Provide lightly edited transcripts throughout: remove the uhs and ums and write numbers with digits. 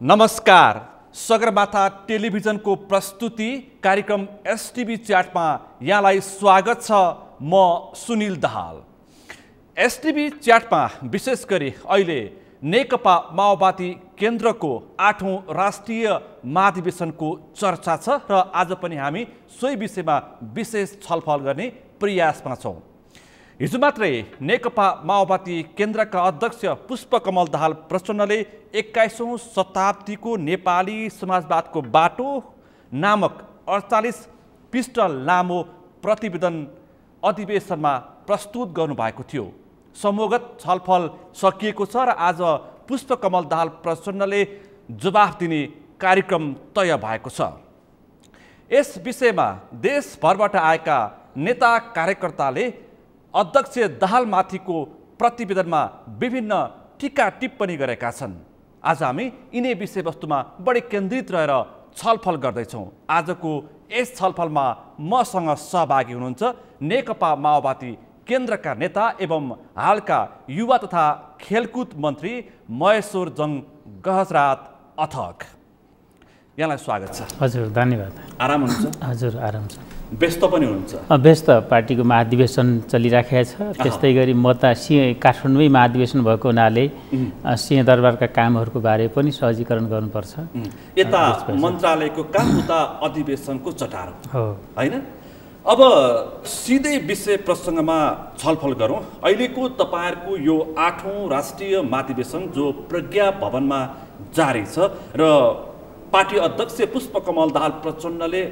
नमस्कार। सगरमाथा टेलिभिजनको प्रस्तुति कार्यक्रम एसटिभी च्याटमा यहाँलाई स्वागत छ। म सुनिल दाहाल। एसटिभी च्याटमा विशेष गरी अहिले नेकपा माओवादी केन्द्रको 8औं राष्ट्रिय महाधिवेशनको चर्चा छ र आज पनि हामी सोही विषयमा विशेष छलफल गर्ने प्रयासमा छौँ। हिजो मात्रै नेकपा माओवादी केन्द्रका अध्यक्ष पुष्पकमल दाहाल प्रचण्डले 21औं शताब्दीको नेपाली समाजवादको बाटो नामक 48 पृष्ठ लामो प्रतिवेदन अधिवेशनमा प्रस्तुत गर्नुभएको थियो। समूहगत छलफल सकिएको छ र आज पुष्पकमल दाहाल प्रचण्डले जवाफ दिने कार्यक्रम तय भएको छ। यस विषयमा देशभरबाट आएका नेता कार्यकर्ताले अध्यक्ष दाहालमाथिको प्रतिवेदनमा विभिन्न टीका टिप्पणी गरेका छन्। आज हामी यिनै विषयवस्तुमा बढी केन्द्रित रहेर छलफल गर्दैछौँ। आजको यस छलफलमा मसँग सहभागी हुनुहुन्छ नेकपा माओवादी केन्द्रका नेता एवं हालका युवा तथा खेलकुद मन्त्री महेश्वरजङ गहरात अथक। यहाँलाई स्वागत छ। हजुर, धन्यवाद। आराम हुनुहुन्छ? हजुर, आराम छ। व्यस्त पनि हुनुहुन्छ? व्यस्त, पार्टीको महाधिवेशन चलिराखेको छ। त्यस्तै गरी म त काठमाडौँमै महाधिवेशन भएको हुनाले सिंहदरबारका कामहरूको बारे पनि सहजीकरण गर्नुपर्छ। यता मन्त्रालयको काम, उता अधिवेशनको चटारो हो, होइन? अब सिधै विषय प्रसङ्गमा छलफल गरौँ। अहिलेको तपाईँहरूको यो 8औं राष्ट्रिय महाधिवेशन जो प्रज्ञा भवनमा जारी छ र पार्टी अध्यक्ष पुष्पकमल दाहाल प्रचण्डले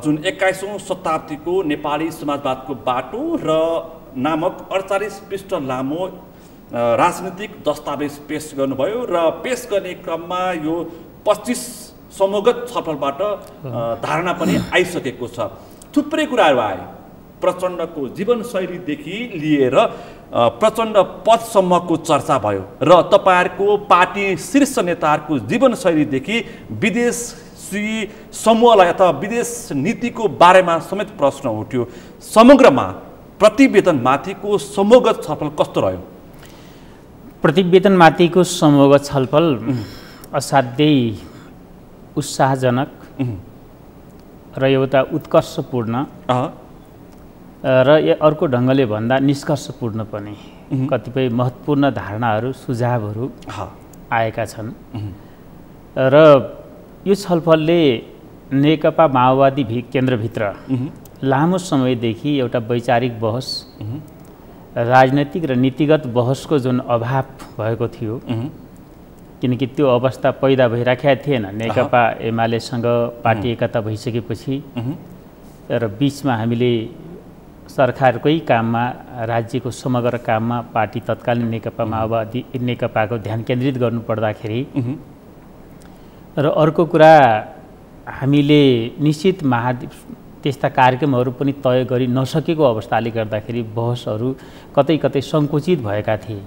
जुन 21औं शताब्दीको नेपाली समाजवादको बाटो र नामक 48 पृष्ठ लामो राजनीतिक दस्तावेज पेश गर्नुभयो र पेश गर्ने क्रममा यो 25 समूहगत छलफलबाट धारणा पनि आइसकेको छ। थुप्रै कुराहरू आए। प्रचण्डको जीवनशैलीदेखि लिएर प्रचण्ड पदसम्मको चर्चा भयो र तपाईँहरूको पार्टी शीर्ष नेताहरूको जीवनशैलीदेखि विदेशी समूहलाई अथवा विदेश नीतिको बारेमा समेत प्रश्न उठ्यो। समग्रमा प्रतिवेदनमाथिको समूहगत छलफल कस्तो रह्यो? प्रतिवेदनमाथिको समूहगत छलफल असाध्यै उत्साहजनक र एउटा उत्कर्षपूर्ण र अर्को ढङ्गले भन्दा निष्कर्षपूर्ण पनि। कतिपय महत्त्वपूर्ण धारणाहरू, सुझावहरू आएका छन् र यो छलफलले नेकपा माओवादी केन्द्रभित्र लामो समयदेखि एउटा वैचारिक बहस, राजनैतिक र नीतिगत बहसको जुन अभाव भएको थियो, किनकि त्यो अवस्था पैदा भइराखेका थिएन। नेकपा एमालेसँग पार्टी एकता भइसकेपछि र बिचमा हामीले सरकारकै काममा, राज्यको समग्र काममा पार्टी तत्कालीन नेकपा माओवादी नेकपाको ध्यान केन्द्रित गर्नुपर्दाखेरि र अर्को कुरा हामीले निश्चित त्यस्ता कार्यक्रमहरू पनि तय गरी नसकेको अवस्थाले गर्दाखेरि बहसहरू कतै कतै सङ्कुचित भएका थिए,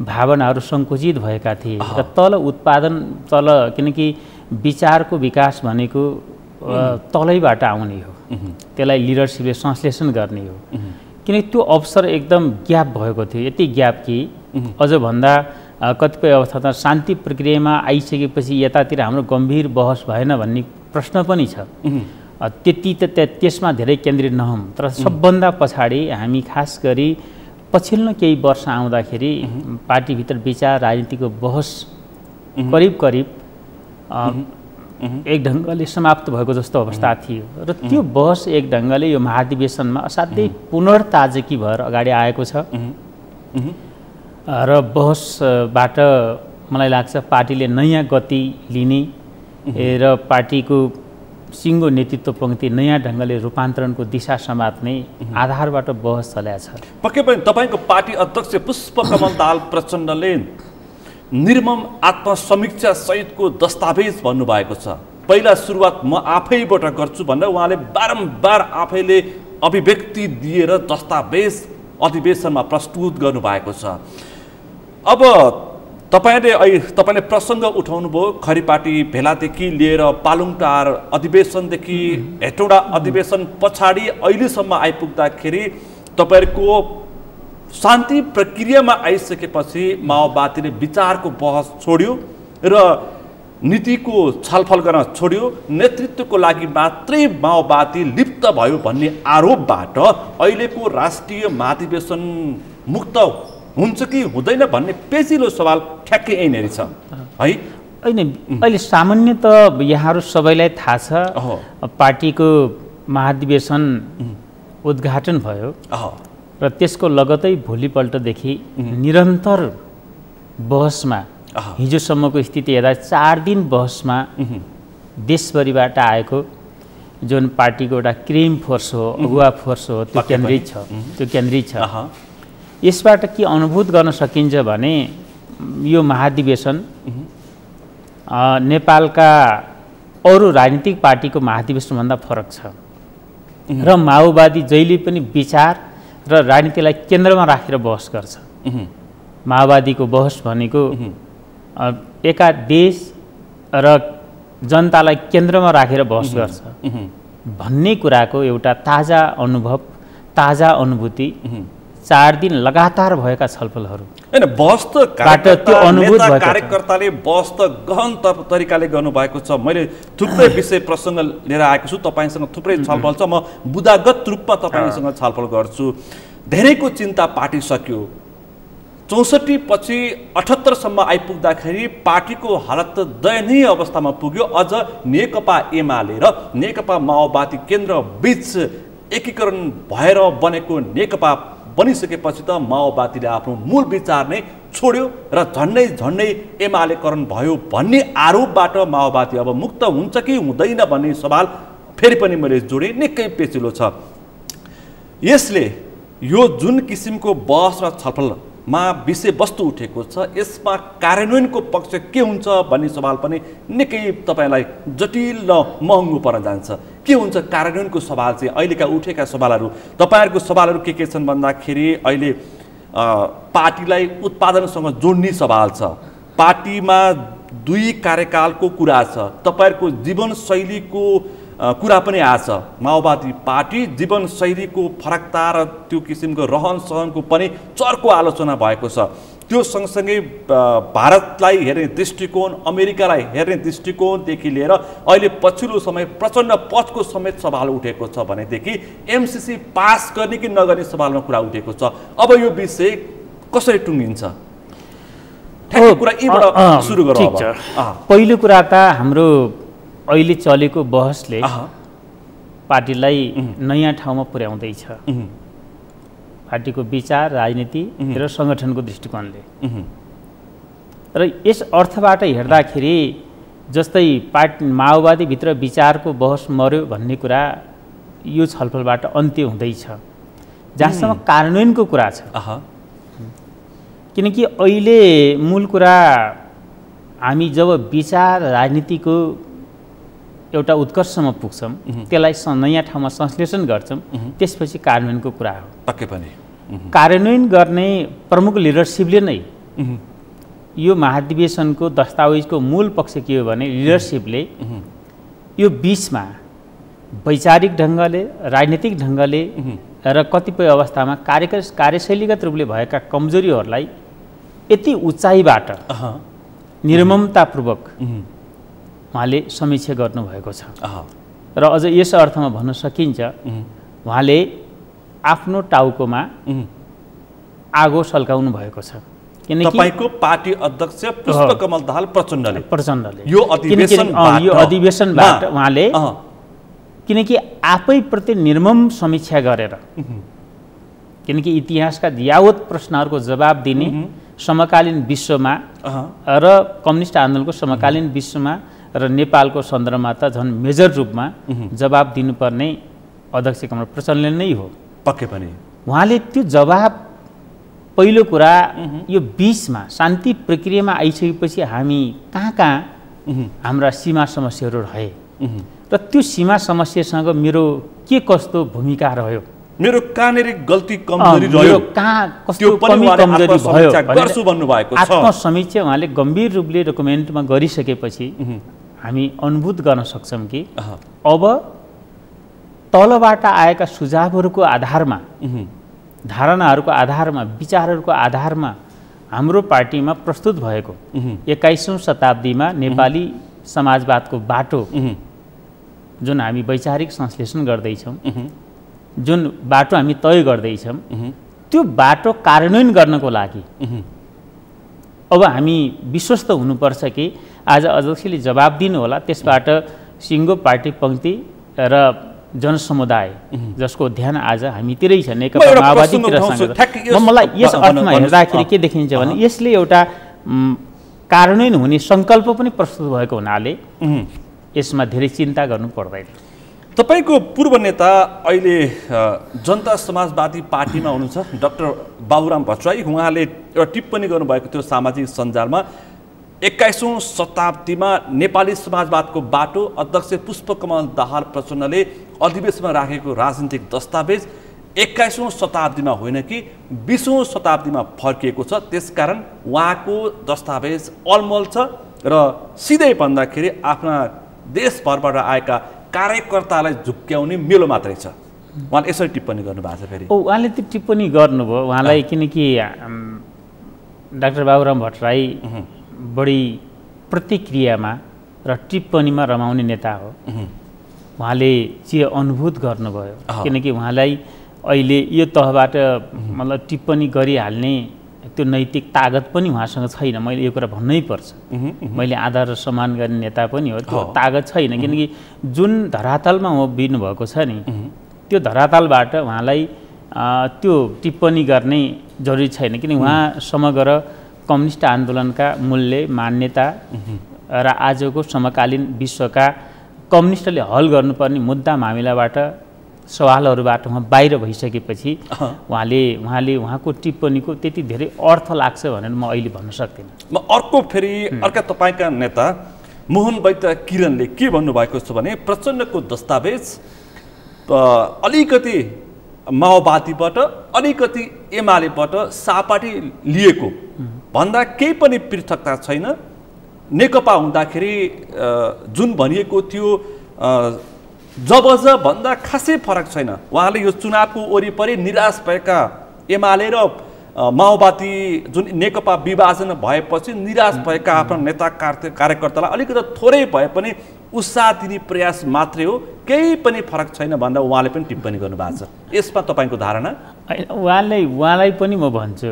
भावनाहरू सङ्कुचित भएका थिए र तल किनकि विचारको विकास भनेको तलैबाट आउने हो, त्यसलाई लिडरसिपले संश्लेषण गर्ने हो। किनकि त्यो अवसर एकदम ग्याप भएको थियो। यति ग्याप कि अझ भन्दा कतिपय अवस्थामा शान्ति प्रक्रियामा आइसकेपछि यतातिर हाम्रो गम्भीर बहस भएन भन्ने प्रश्न पनि छ। त्यसमा धेरै केन्द्रित नहौँ। तर सबभन्दा पछाडि हामी खास गरी पछिल्लो केही वर्ष आउँदाखेरि पार्टीभित्र विचार राजनीतिको बहस करिब करिब एक ढङ्गले समाप्त भएको जस्तो अवस्था थियो र त्यो बहस एक ढङ्गले यो महाधिवेशनमा असाध्यै पुनर्ताजगी भएर अगाडि आएको छ र बहसबाट मलाई लाग्छ पार्टीले नयाँ गति लिने र पार्टीको सिङ्गो नेतृत्व पङ्क्ति नयाँ ढङ्गले रूपान्तरणको दिशा समात्ने आधारबाट बहस चलेको छ। पक्कै पनि तपाईँको पार्टी अध्यक्ष पुष्पकमल दाहाल प्रचण्डले निर्मम आत्मसमीक्षा सहितको दस्तावेज भन्नुभएको छ। पहिला सुरुवात म आफैबाट गर्छु भनेर उहाँले बारम्बार आफैले अभिव्यक्ति दिएर दस्तावेज अधिवेशनमा प्रस्तुत गर्नुभएको छ। अब तपाईँले प्रसङ्ग उठाउनुभयो खरिपाटी भेलादेखि लिएर पालुङटार अधिवेशनदेखि हेटौँडा अधिवेशन पछाडि अहिलेसम्म आइपुग्दाखेरि तपाईँहरूको शान्ति प्रक्रियामा आइसकेपछि माओवादीले विचारको बहस छोड्यो र नीतिको छलफल गर्न छोड्यो, नेतृत्वको लागि मात्रै माओवादी लिप्त भयो भन्ने आरोपबाट अहिलेको राष्ट्रिय महाधिवेशन मुक्त हुन्छ कि हुँदैन भन्ने पेचिलो सवाल ठ्याक्कै यहीँनेरि छ है। होइन, अहिले सामान्यत यहाँहरू सबैलाई थाहा छ पार्टीको महाधिवेशन उद्घाटन भयो र त्यसको लगतै भोलिपल्टदेखि निरन्तर बहसमा, हिजोसम्मको स्थिति हेर्दा 4 दिन बहसमा देशभरिबाट आएको जुन पार्टीको एउटा क्रिम फोर्स हो, अगुवा फोर्स हो, त्यो केन्द्रित छ। यसबाट के अनुभूत गर्न सकिन्छ भने यो महाधिवेशन नेपालका अरू राजनीतिक पार्टीको महाधिवेशनभन्दा फरक छ र माओवादी जहिले पनि विचार र राजनीतिलाई केन्द्रमा राखेर बहस गर्छ। माओवादीको बहस भनेको एका देश र जनतालाई केन्द्रमा राखेर बहस गर्छ भन्ने कुराको एउटा ताजा अनुभव, ताजा अनुभूति 4 दिन लगातार भएका छलफलहरू हैन। बहस त कार्यकर्ताले बहस त गहन तरिकाले गर्नुभएको छ। मैले थुप्रै विषय प्रसङ्ग लिएर आएको छु, तपाईँसँग थुप्रै छलफल छ, म बुदागत रूपमा तपाईँसँग छलफल गर्छु। धेरैको चिन्ता पाटिसक्यो। 64 पछि 78 सम्म आइपुग्दाखेरि पार्टीको हालत त दयनीय अवस्थामा पुग्यो। अझ नेकपा एमाले र नेकपा माओवादी केन्द्र बीच एकीकरण भएर बनेको नेकपा बनिसकेपछि त माओवादीले आफ्नो मूल विचार नै छोड्यो र झन्डै एमालेकरण भयो भन्ने आरोपबाट माओवादी अब मुक्त हुन्छ कि हुँदैन भन्ने सवाल फेरि पनि मैले जोडेँ, निकै पेचिलो छ। यसले यो जुन किसिमको बहस र छलफलमा विषयवस्तु उठेको छ, यसमा कार्यान्वयनको पक्ष के हुन्छ भन्ने सवाल पनि निकै तपाईँलाई जटिल र महँगो पर्न जान्छ। के हुन्छ कार्यान्वयनको सवाल चाहिँ? अहिलेका उठेका सवालहरू, तपाईँहरूको सवालहरू के छन् भन्दाखेरि अहिले पार्टीलाई उत्पादनसँग जोड्ने सवाल छ, पार्टीमा 2 कार्यकालको कुरा छ, तपाईँहरूको जीवनशैलीको कुरा पनि आछ। माओवादी पार्टी जीवनशैलीको फरकता र त्यो किसिमको रहन सहनको पनि चर्को आलोचना भएको छ। त्यो सँगसँगै भारतलाई हेर्ने दृष्टिकोण, अमेरिकालाई हेर्ने दृष्टिकोणदेखि लिएर अहिले पछिल्लो समय प्रचण्ड पथको समेत सवाल उठेको छ भनेदेखि एमसीसी पास गर्ने कि नगर्ने सवालमा कुरा उठेको छ। अब यो विषय कसरी टुङ्गिन्छ? ठ्याक्कै कुरा यहीँबाट सुरु गरौँ। पहिलो कुरा त हाम्रो अहिले चलेको बहसले पार्टीलाई नयाँ ठाउँमा पुर्याउँदैछ। पार्टीको विचार, राजनीति र सङ्गठनको दृष्टिकोणले। र यस अर्थबाट हेर्दाखेरि जस्तै माओवादीभित्र विचारको बहस मर्यो भन्ने कुरा यो छलफलबाट अन्त्य हुँदैछ, जहाँसम्म कार्यान्वयनको कुरा छ। किनकि अहिले मूल कुरा हामी जब विचार राजनीतिको एउटा उत्कर्षमा पुग्छौँ, त्यसलाई नयाँ ठाउँमा संश्लेषण गर्छौँ, त्यसपछि कार्यान्वयनको कुरा हो। पक्कै पनि कार्यान्वयन गर्ने प्रमुख लिडरसिपले नै यो महाधिवेशनको दस्तावेजको मूल पक्ष के हो भने लिडरसिपले यो बीचमा वैचारिक ढङ्गले, राजनीतिक ढङ्गले र कतिपय अवस्थामा कार्यशैलीगत रूपले भएका कमजोरीहरूलाई यति उचाइबाट निर्ममतापूर्वक उहाँले समीक्षा गर्नुभएको छ। र अझ यस अर्थमा भन्न सकिन्छ उहाँले आफ्नो टाउकोमा आगो सल्काउनु भएको छ। किनकि तपाईको पार्टी अध्यक्ष पुष्पकमल दाहाल प्रचण्डले यो अधिवेशनबाट उहाँले किनकि आफैप्रति निर्मम समीक्षा गरेर, किनकि इतिहासका यावत प्रश्नहरूको जवाब दिने समकालीन विश्वमा र कम्युनिस्ट आन्दोलनको समकालीन विश्वमा र नेपालको सन्दर्भमा त झन् मेजर रूपमा जवाब दिनुपर्ने अध्यक्ष कमल प्रचण्डले नै हो। पक्कै पनि उहाँले त्यो जवाब, पहिलो कुरा यो बीचमा शान्ति प्रक्रियामा आइसकेपछि हामी कहाँ हाम्रा सीमा समस्याहरू रहे र त्यो सीमा समस्यासँग मेरो के कस्तो भूमिका रह्यो, मेरो कहाँनेरि गल्ती कमजोरी रह्यो, कहाँ कस्तो कमी कमजोरी भयो गर्छु भन्नुभएको छ। आत्मसमीक्षा उहाँले गम्भीर रूपले डकुमेन्टमा गरिसकेपछि हामी अनुभूत गर्न सक्छौँ कि अब तलबाट आएका सुझावहरूको आधारमा, धारणाहरूको आधारमा, विचारहरूको आधारमा हाम्रो पार्टीमा प्रस्तुत भएको 21औं शताब्दीमा नेपाली समाजवादको बाटो जुन हामी वैचारिक संश्लेषण गर्दैछौँ, जुन बाटो हामी तय गर्दैछौँ, त्यो बाटो कार्यान्वयन गर्नको लागि अब हामी विश्वस्त हुनुपर्छ कि आज अध्यक्षले जवाब दिनु होला, त्यसबाट सिङ्गो पार्टी पङ्क्ति र जनसमुदाय जसको ध्यान आज हामीतिरै छ, नेकपा माओवादीतिर। मलाई यस अर्थमा हेर्दाखेरि के देखिन्छ भने यसले एउटा कार्यान्वयन हुने सङ्कल्प पनि प्रस्तुत भएको हुनाले यसमा धेरै चिन्ता गर्नु पर्दैन। तपाईको पूर्व नेता अहिले जनता समाजवादी पार्टीमा हुनुहुन्छ डाक्टर बाबुराम भट्टराई, उहाँले एउटा टिप्पणी गर्नुभएको थियो सामाजिक सञ्जालमा, 21औं शताब्दीमा नेपाली समाजवादको बाटो अध्यक्ष पुष्पकमल दाहाल प्रचण्डले अधिवेशनमा राखेको राजनीतिक दस्तावेज 21औं शताब्दीमा होइन कि 20औं शताब्दीमा फर्किएको छ, त्यसकारण उहाँको दस्तावेज अलमल छ र सिधै भन्दाखेरि आफ्ना देशभरबाट आएका कार्यकर्तालाई झुक्क्याउने मेलो मात्रै छ। उहाँले यसरी टिप्पणी गर्नुभएको छ। फेरि उहाँले त्यो टिप्पणी गर्नुभयो, उहाँलाई किनकि डाक्टर बाबुराम भट्टराई बढी प्रतिक्रियामा र टिप्पणीमा रमाउने नेता हो। उहाँले चाहिँ अनुभूत गर्नुभयो, किनकि उहाँलाई अहिले यो तहबाट मतलब टिप्पणी गरिहाल्ने त्यो नैतिक तागत पनि उहाँसँग छैन। मैले यो कुरा भन्नै पर्छ, मैले आदर र सम्मान गर्ने नेता पनि हो, त्यो तागत छैन। किनकि जुन धरातलमा उभिनु भएको छ नि, त्यो धरातलबाट उहाँलाई त्यो टिप्पणी गर्ने जरुरी छैन। किनकि उहाँ समग्र कम्युनिस्ट आन्दोलनका मूल्य, मान्यता र आजको समकालीन विश्वका कम्युनिस्टले हल गर्नुपर्ने मुद्दा मामिलाबाट, सवालहरूबाट उहाँ बाहिर भइसकेपछि उहाँको टिप्पणीको त्यति धेरै अर्थ लाग्छ भनेर म अहिले भन्न सक्दिनँ। म अर्का तपाईँका नेता मोहन वैद्य किरणले के भन्नुभएको छ भने प्रचण्डको दस्तावेज अलिकति माओवादीबाट, अलिकति एमालेबाट सापाटी लिएको भन्दा केही पनि पृथकता छैन। नेकपा हुँदाखेरि जुन भनिएको थियो जब भन्दा खासै फरक छैन। उहाँले यो चुनावको वरिपरि निराश भएका एमाले र माओवादी जुन नेकपा विभाजन भएपछि निराश भएका आफ्ना नेता कार्यकर्तालाई अलिकति थोरै भए पनि उत्साह दिने प्रयास मात्रै हो, केही पनि फरक छैन भन्दा उहाँले पनि टिप्पणी गर्नुभएको छ। यसमा तपाईँको धारणा? उहाँलाई पनि म भन्छु,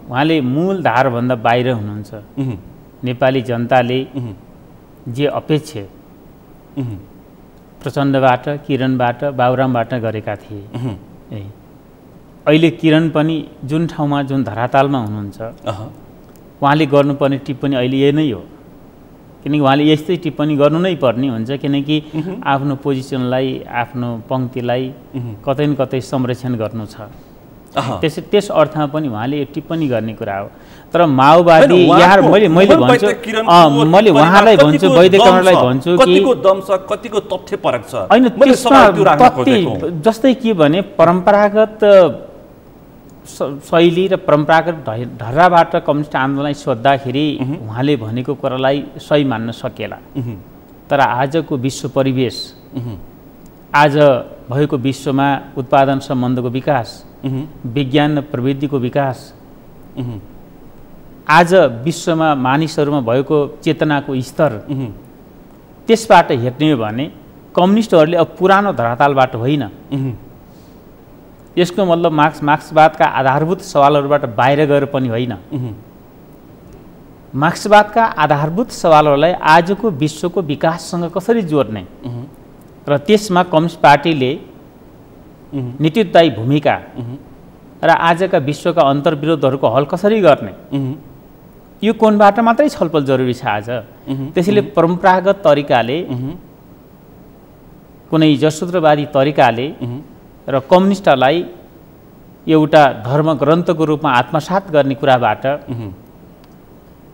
उहाँले मूल धारभन्दा बाहिर हुनुहुन्छ। नेपाली जनताले जे अपेक्षा प्रचण्डबाट, किरणबाट, बाबुरामबाट गरेका थिए, अहिले किरण पनि जुन ठाउँमा, जुन धरातलमा हुनुहुन्छ, उहाँले गर्नुपर्ने टिप्पणी अहिले यही नै हो। किनकि उहाँले यस्तै टिप्पणी गर्नु नै पर्ने हुन्छ, किनकि आफ्नो पोजिसनलाई, आफ्नो पङ्क्तिलाई कतै न कतै संरक्षण गर्नु छ। त्यस अर्थमा पनि उहाँले यो टिप्पणी गर्ने कुरा हो। तर माओवादी मैले उहाँलाई भन्छु, वैद्य कमललाई भन्छु कि कतिको दम छ, कतिको तथ्य परक छ। हैन, जस्तै के भने परम्परागत शैली र परम्परागत ढर्राबाट कम्युनिस्ट आन्दोलनलाई सोद्धाखेरि उहाँले भनेको कुरालाई सही मान्न सकेला। तर आजको विश्व परिवेश, आज भएको विश्वमा उत्पादन सम्बन्धको विकास, विज्ञान र प्रविधिको विकास, आज विश्वमा मानिसहरूमा भएको चेतनाको स्तर, त्यसबाट हेर्ने हो भने कम्युनिस्टहरूले अब पुरानो धरातलबाट होइन। यसको मतलब मार्क्सवादका आधारभूत सवालहरूबाट बाहिर गएर पनि होइन। मार्क्सवादका आधारभूत सवालहरूलाई आजको विश्वको विकाससँग कसरी जोड्ने र त्यसमा कम्युनिस्ट पार्टीले नेतृत्वदायी भूमिका र आजका विश्वका अन्तर्विरोधहरूको हल कसरी गर्ने, यो कोणबाट मात्रै छलफल जरुरी छ आज। त्यसैले परम्परागत तरिकाले, कुनै जससूत्रवादी तरिकाले र कम्युनिस्टलाई एउटा धर्म ग्रन्थको रूपमा आत्मसात गर्ने कुराबाट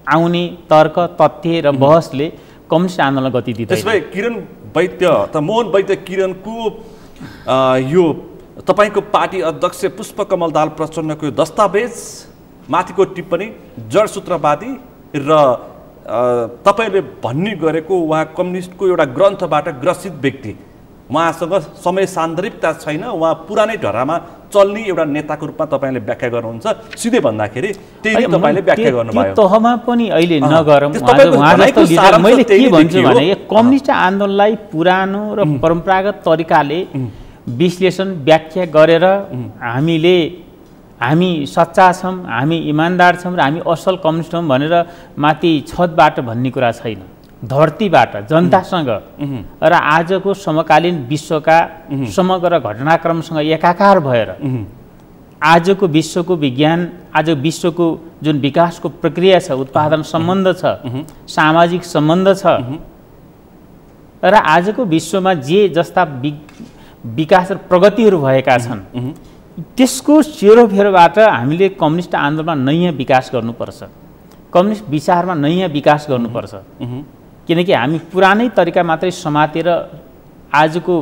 आउने तर्क, तथ्य र बहसले कम्युनिस्ट आन्दोलन गति दिँदैन। त्यसमै किरण वैद्य त मोहन वैद्य किरणको यो तपाईँको पार्टी अध्यक्ष पुष्पकमल दाहाल प्रचण्डको दस्तावेज माथिको टिप्पणी जडसूत्रवादी र तपाईँले भन्ने गरेको उहाँ कम्युनिस्टको एउटा ग्रन्थबाट ग्रसित व्यक्ति, उहाँसँग समय सान्दर्भिकता छैन, उहाँ पुरानै ढरामा चल्ने एउटा नेताको रूपमा तपाईँले व्याख्या गर्नुहुन्छ सिधै भन्दाखेरि त्यही नै तपाईँले व्याख्या गर्नुभयो त्यो तहमा पनि अहिले नगरौँ उहाँ जस्तो लिडर मैले के भन्छु भने कम्युनिस्ट आन्दोलनलाई पुरानो र परम्परागत तरिकाले विश्लेषण व्याख्या गरेर हामी सच्चा छौँ हामी इमान्दार छौँ र हामी असल कम्युनिस्ट हौँ भनेर माथि छतबाट भन्ने कुरा छैन धरतीबाट जनतासँग र आजको समकालीन विश्वका समग्र घटनाक्रमसँग एकाकार भएर आजको विश्वको विज्ञान आज विश्वको जुन विकासको प्रक्रिया छ उत्पादन सम्बन्ध छ सामाजिक सम्बन्ध छ र आजको विश्वमा जे जस्ता विकास र प्रगतिहरू भएका छन् त्यसको सेरोफेरोबाट हामीले कम्युनिस्ट आन्दोलनमा नयाँ विकास गर्नुपर्छ कम्युनिस्ट विचारमा नयाँ विकास गर्नुपर्छ किनकि हामी पुरानै तरिका मात्रै समातेर आजको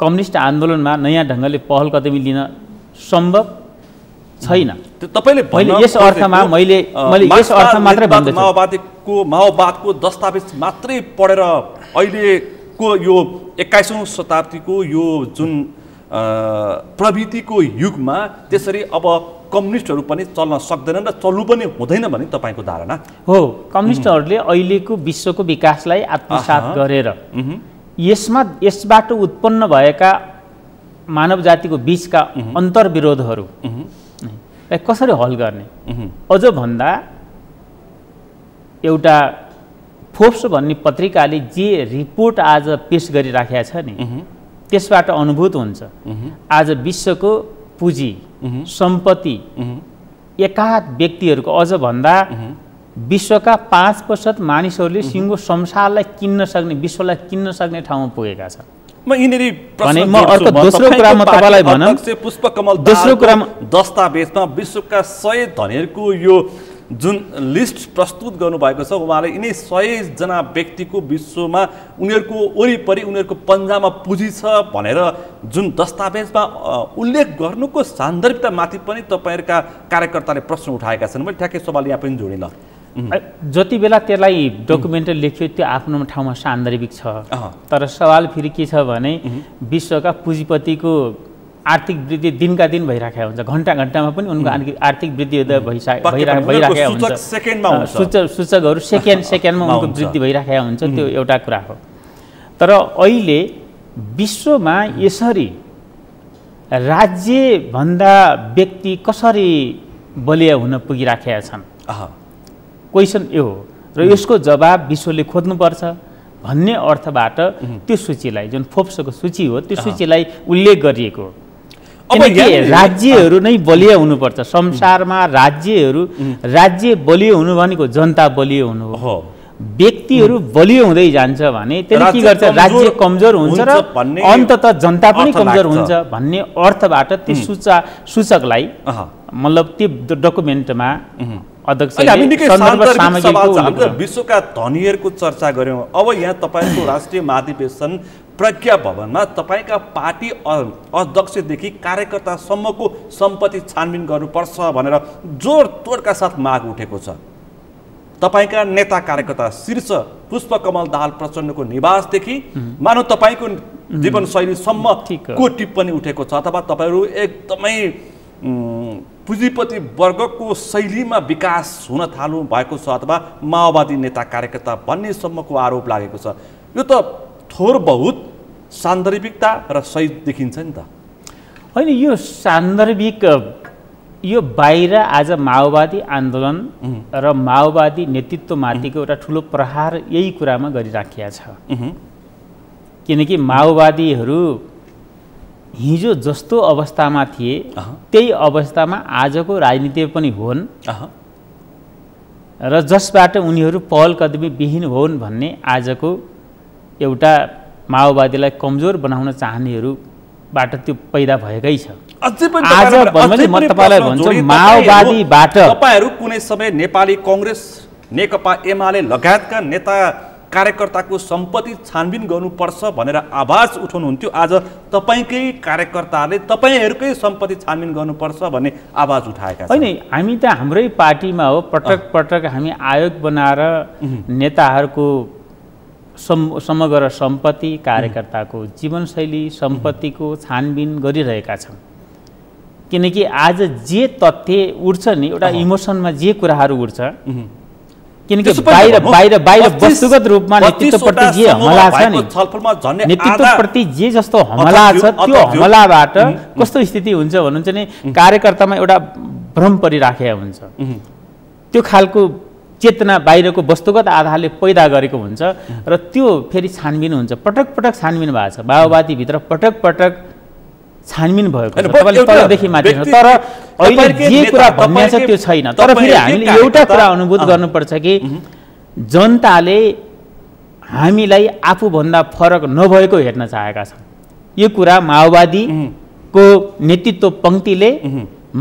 कम्युनिस्ट आन्दोलनमा नयाँ ढङ्गले पहल कदमी लिन सम्भव छैन तपाईले यस अर्थमा मैले यस अर्थ मात्रै भन्दैछु माओवादको दस्तावेज मात्रै पढेर अहिलेको यो 21औं शताब्दीको यो जुन प्रविधिको युगमा त्यसरी अब कम्युनिस्टहरू पनि चल्न सक्दैनन् र चल्नु पनि हुँदैन भन्ने तपाईँको धारणा हो कम्युनिस्टहरूले अहिलेको विश्वको विकासलाई आत्मसात गरेर यसबाट उत्पन्न भएका मानव जातिको बीचका अन्तर्विरोधहरू कसरी हल गर्ने अझ भन्दा एउटा फोर्ब्स भन्ने पत्रिकाले जे रिपोर्ट आज पेश गरिराखेका छ नि त्यसबाट अनुभूत हुन्छ आज विश्वको पुँजी सम्पत्ति एकाध व्यक्तिहरूको अझ भन्दा विश्वका 5% मानिसहरूले सिङ्गो संसारलाई किन्न सक्ने विश्वलाई किन्न सक्ने ठाउँमा पुगेका छन् दोस्रो कुरामा तपाईलाई भनौँ पुष्पकमल दोस्रो कुरामा दस्तावेजमा विश्वका 100 धनीहरूको यो जुन लिस्ट प्रस्तुत गर्नुभएको छ उहाँले यिनै 100 जना व्यक्तिको विश्वमा उनीहरूको वरिपरि उनीहरूको पन्जामा पुँजी छ भनेर जुन दस्तावेजमा उल्लेख गर्नुको सान्दर्भिकता माथि पनि तपाईहरुका कार्यकर्ताले प्रश्न उठाएका छन् मैले ठ्याक्कै सवाल यहाँ पनि जोडिन जति बेला त्यसलाई डकुमेन्टरी लेख्यो त्यो आफ्नो ठाउँमा सान्दर्भिक छ तर सवाल फेरि के छ भने विश्वका पुँजीपतिको आर्थिक वृद्धि दिनका दिन भइराखेको हुन्छ घण्टा घण्टामा पनि उनको आर्थिक वृद्धि भइराखेको हुन्छ सूचकहरू सेकेन्डमा उनको वृद्धि भइराखेको हुन्छ त्यो एउटा कुरा हो तर अहिले विश्वमा यसरी राज्यभन्दा व्यक्ति कसरी बलिया हुन पुगिराखेका छन् क्वेसन यो हो र यसको जवाब विश्वले खोज्नुपर्छ भन्ने अर्थबाट त्यो सूचीलाई जुन फोर्ब्सको सूची हो त्यो सूचीलाई उल्लेख गरिएको हो किनकि राज्यहरू नै बलियो हुनुपर्छ संसारमा राज्य बलियो हुनु भनेको जनता बलियो हुनु हो व्यक्तिहरू बलियो हुँदै जान्छ भने त्यसले के गर्छ राज्य कमजोर हुन्छ र अन्ततः जनता पनि कमजोर हुन्छ भन्ने अर्थबाट त्यो सूचकलाई मतलब त्यो डकुमेन्टमा विश्वका धनीहरूको चर्चा गर्यौं अब यहाँ तपाईको राष्ट्रिय महाधिवेशन प्रज्ञा भवनमा तपाईका पार्टी अध्यक्षदेखि कार्यकर्तासम्मको सम्पत्ति छानबिन गर्नुपर्छ भनेर जोडतोडका साथ माग उठेको छ तपाईका नेता कार्यकर्ता शीर्ष पुष्पकमल दाहाल प्रचण्डको निवासदेखि मानव तपाईको जीवनशैलीसम्म को टिप्पणी उठेको छ अथवा तपाईहरू एकदमै पुँजीपति वर्गको शैलीमा विकास हुन थाल्नु भएको छ अथवा माओवादी नेता कार्यकर्ता भन्ने सम्मको आरोप लागेको छ यो त थोर बहुत सान्दर्भिकता र सही देखिन्छ नि त हैन यो सान्दर्भिक यो बाहिर आज माओवादी आन्दोलन र माओवादी नेतृत्वमाथिको एउटा ठुलो प्रहार यही कुरामा गरिराखेका छ किनकि माओवादीहरू हिजो जस्तो अवस्थामा थिए त्यही अवस्थामा आजको राजनीति पनि हुन् र जसबाट उनीहरू पहल कदमी विहीन हुन् भन्ने आजको एउटा माओवादीलाई कमजोर बनाउन चाहनेहरूबाट त्यो पैदा भएकै छ आज भन्ने म तपाईलाई भन्छु माओवादीबाट तपाईहरु कुनै समय नेपाली कांग्रेस नेकपा एमाले लगायतका नेता कार्यकर्ताको सम्पत्ति छानबिन गर्नुपर्छ भनेर आवाज उठाउनुहुन्थ्यो आज तपाईकै कार्यकर्ताले तपाईहरुकै सम्पत्ति छानबिन गर्नुपर्छ भन्ने आवाज उठाएका छन् हैन हामी त हाम्रै पार्टीमा हो पटक पटक हामी आयोग बनाएर नेताहरुको समग्र सम्पत्ति कार्यकर्ताको जीवनशैली सम्पत्तिको छानबिन गरिरहेका छौं किनकि आज जे तथ्य उठ्छ नि एउटा इमोसनमा जे कुराहरू उठ्छ किनकि बाहिर वस्तुगत रूपमा नेतृत्वप्रति जे हमला छ नि नेतृत्वप्रति जे जस्तो हमला छ त्यो हमलाबाट कस्तो स्थिति हुन्छ भन्नुहुन्छ नि कार्यकर्तामा एउटा भ्रम परिराखेको हुन्छ त्यो खालको चेतना बाहिरको वस्तुगत आधारले पैदा गरेको हुन्छ र त्यो फेरि छानबिन हुन्छ पटक पटक छानबिन भएको छ माओवादीभित्र पटक पटक छानबिन भएको छ तपाईले तलदेखि माथि तर अहिले जे कुरा भन्ने छ त्यो छैन तर फेरि हामीले एउटा कुरा अनुभूत गर्नुपर्छ कि जनताले हामीलाई आफूभन्दा फरक नभएको हेर्न चाहेका छन् यो कुरा माओवादीको नेतृत्व पङ्क्तिले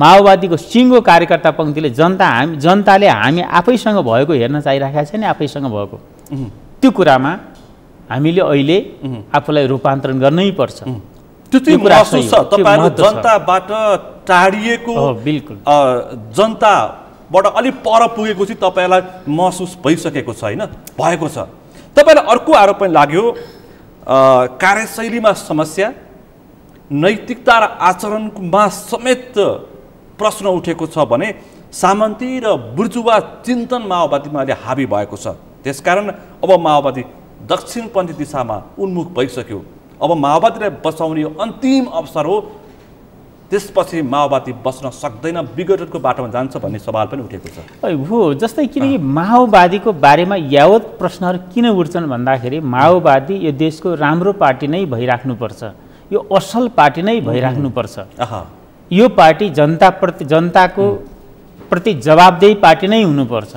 माओवादीको सिङ्गो कार्यकर्ता पङ्क्तिले जनताले हामी आफैसँग भएको हेर्न चाहिरहेका छ नि आफैसँग भएको त्यो कुरामा हामीले अहिले आफूलाई रूपान्तरण गर्नै पर्छ त्यो महसुस छ तपाईहरु जनताबाट टाढिएको बिल्कुल जनताबाट अलि पर पुगेको चाहिँ तपाईलाई महसुस भइसकेको छ हैन भएको छ तपाईलाई अर्को आरोप पनि लाग्यो कार्यशैलीमा समस्या नैतिकता र आचरणमा समेत प्रश्न उठेको छ भने सामन्ती र बुर्जुवा चिन्तन माओवादीमा अहिले हाबी भएको छ त्यसकारण अब माओवादी दक्षिणपन्थी दिशामा उन्मुख भइसक्यो अब माओवादीलाई बचाउने अन्तिम अवसर हो त्यसपछि माओवादी बस्न सक्दैन विघटनको बाटोमा जान्छ भन्ने सवाल पनि उठेको छ हो जस्तै किनकि माओवादीको बारेमा यावत प्रश्नहरू किन उठ्छन् भन्दाखेरि माओवादी यो देशको राम्रो पार्टी नै भइराख्नुपर्छ यो असल पार्टी नै भइराख्नुपर्छ यो पार्टी जनताको प्रति जवाबदेही पार्टी नै हुनुपर्छ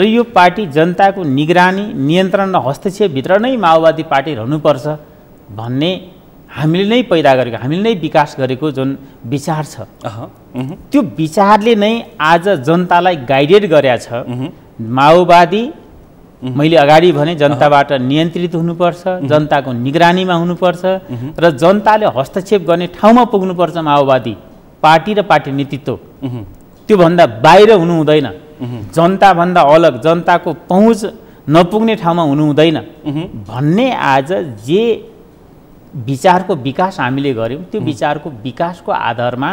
र यो पार्टी जनताको निगरानी नियन्त्रण र हस्तक्षेपभित्र नै माओवादी पार्टी रहनुपर्छ भन्ने हामीले नै पैदा गरेको हामीले नै विकास गरेको जुन विचार छ त्यो विचारले नै आज जनतालाई गाइडेड गरेका छ माओवादी मैले अगाडि भने जनताबाट नियन्त्रित हुनुपर्छ जनताको निगरानीमा हुनुपर्छ र जनताले हस्तक्षेप गर्ने ठाउँमा पुग्नुपर्छ माओवादी पार्टी र पार्टी नेतृत्व त्योभन्दा बाहिर हुनु हुँदैन जनताभन्दा अलग जनताको पहुँच नपुग्ने ठाउँमा हुनु हुँदैन भन्ने आज जे विचारको विकास हामीले गर्यौं त्यो विचारको विकासको आधारमा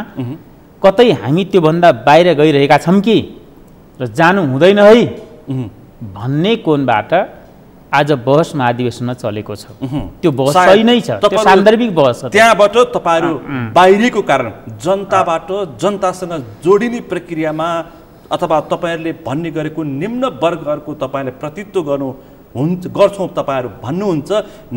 कतै हामी त्योभन्दा बाहिर गइरहेका छौं कि र जानु हुँदैन है भन्ने कोणबाट आज बहस महाधिवेशनमा चलेको छ त्यो बहस सही नै छ त्यो सान्दर्भिक बहस छ त्यहाँबाट तपाईहरु बाहिरीको कारण जनताबाट जनतासँग जोडिने प्रक्रियामा अथवा तपाईहरुले भन्ने गरेको निम्न वर्गहरुको तपाईले प्रतिनिधित्व गर्छौं तपाईहरु भन्नुहुन्छ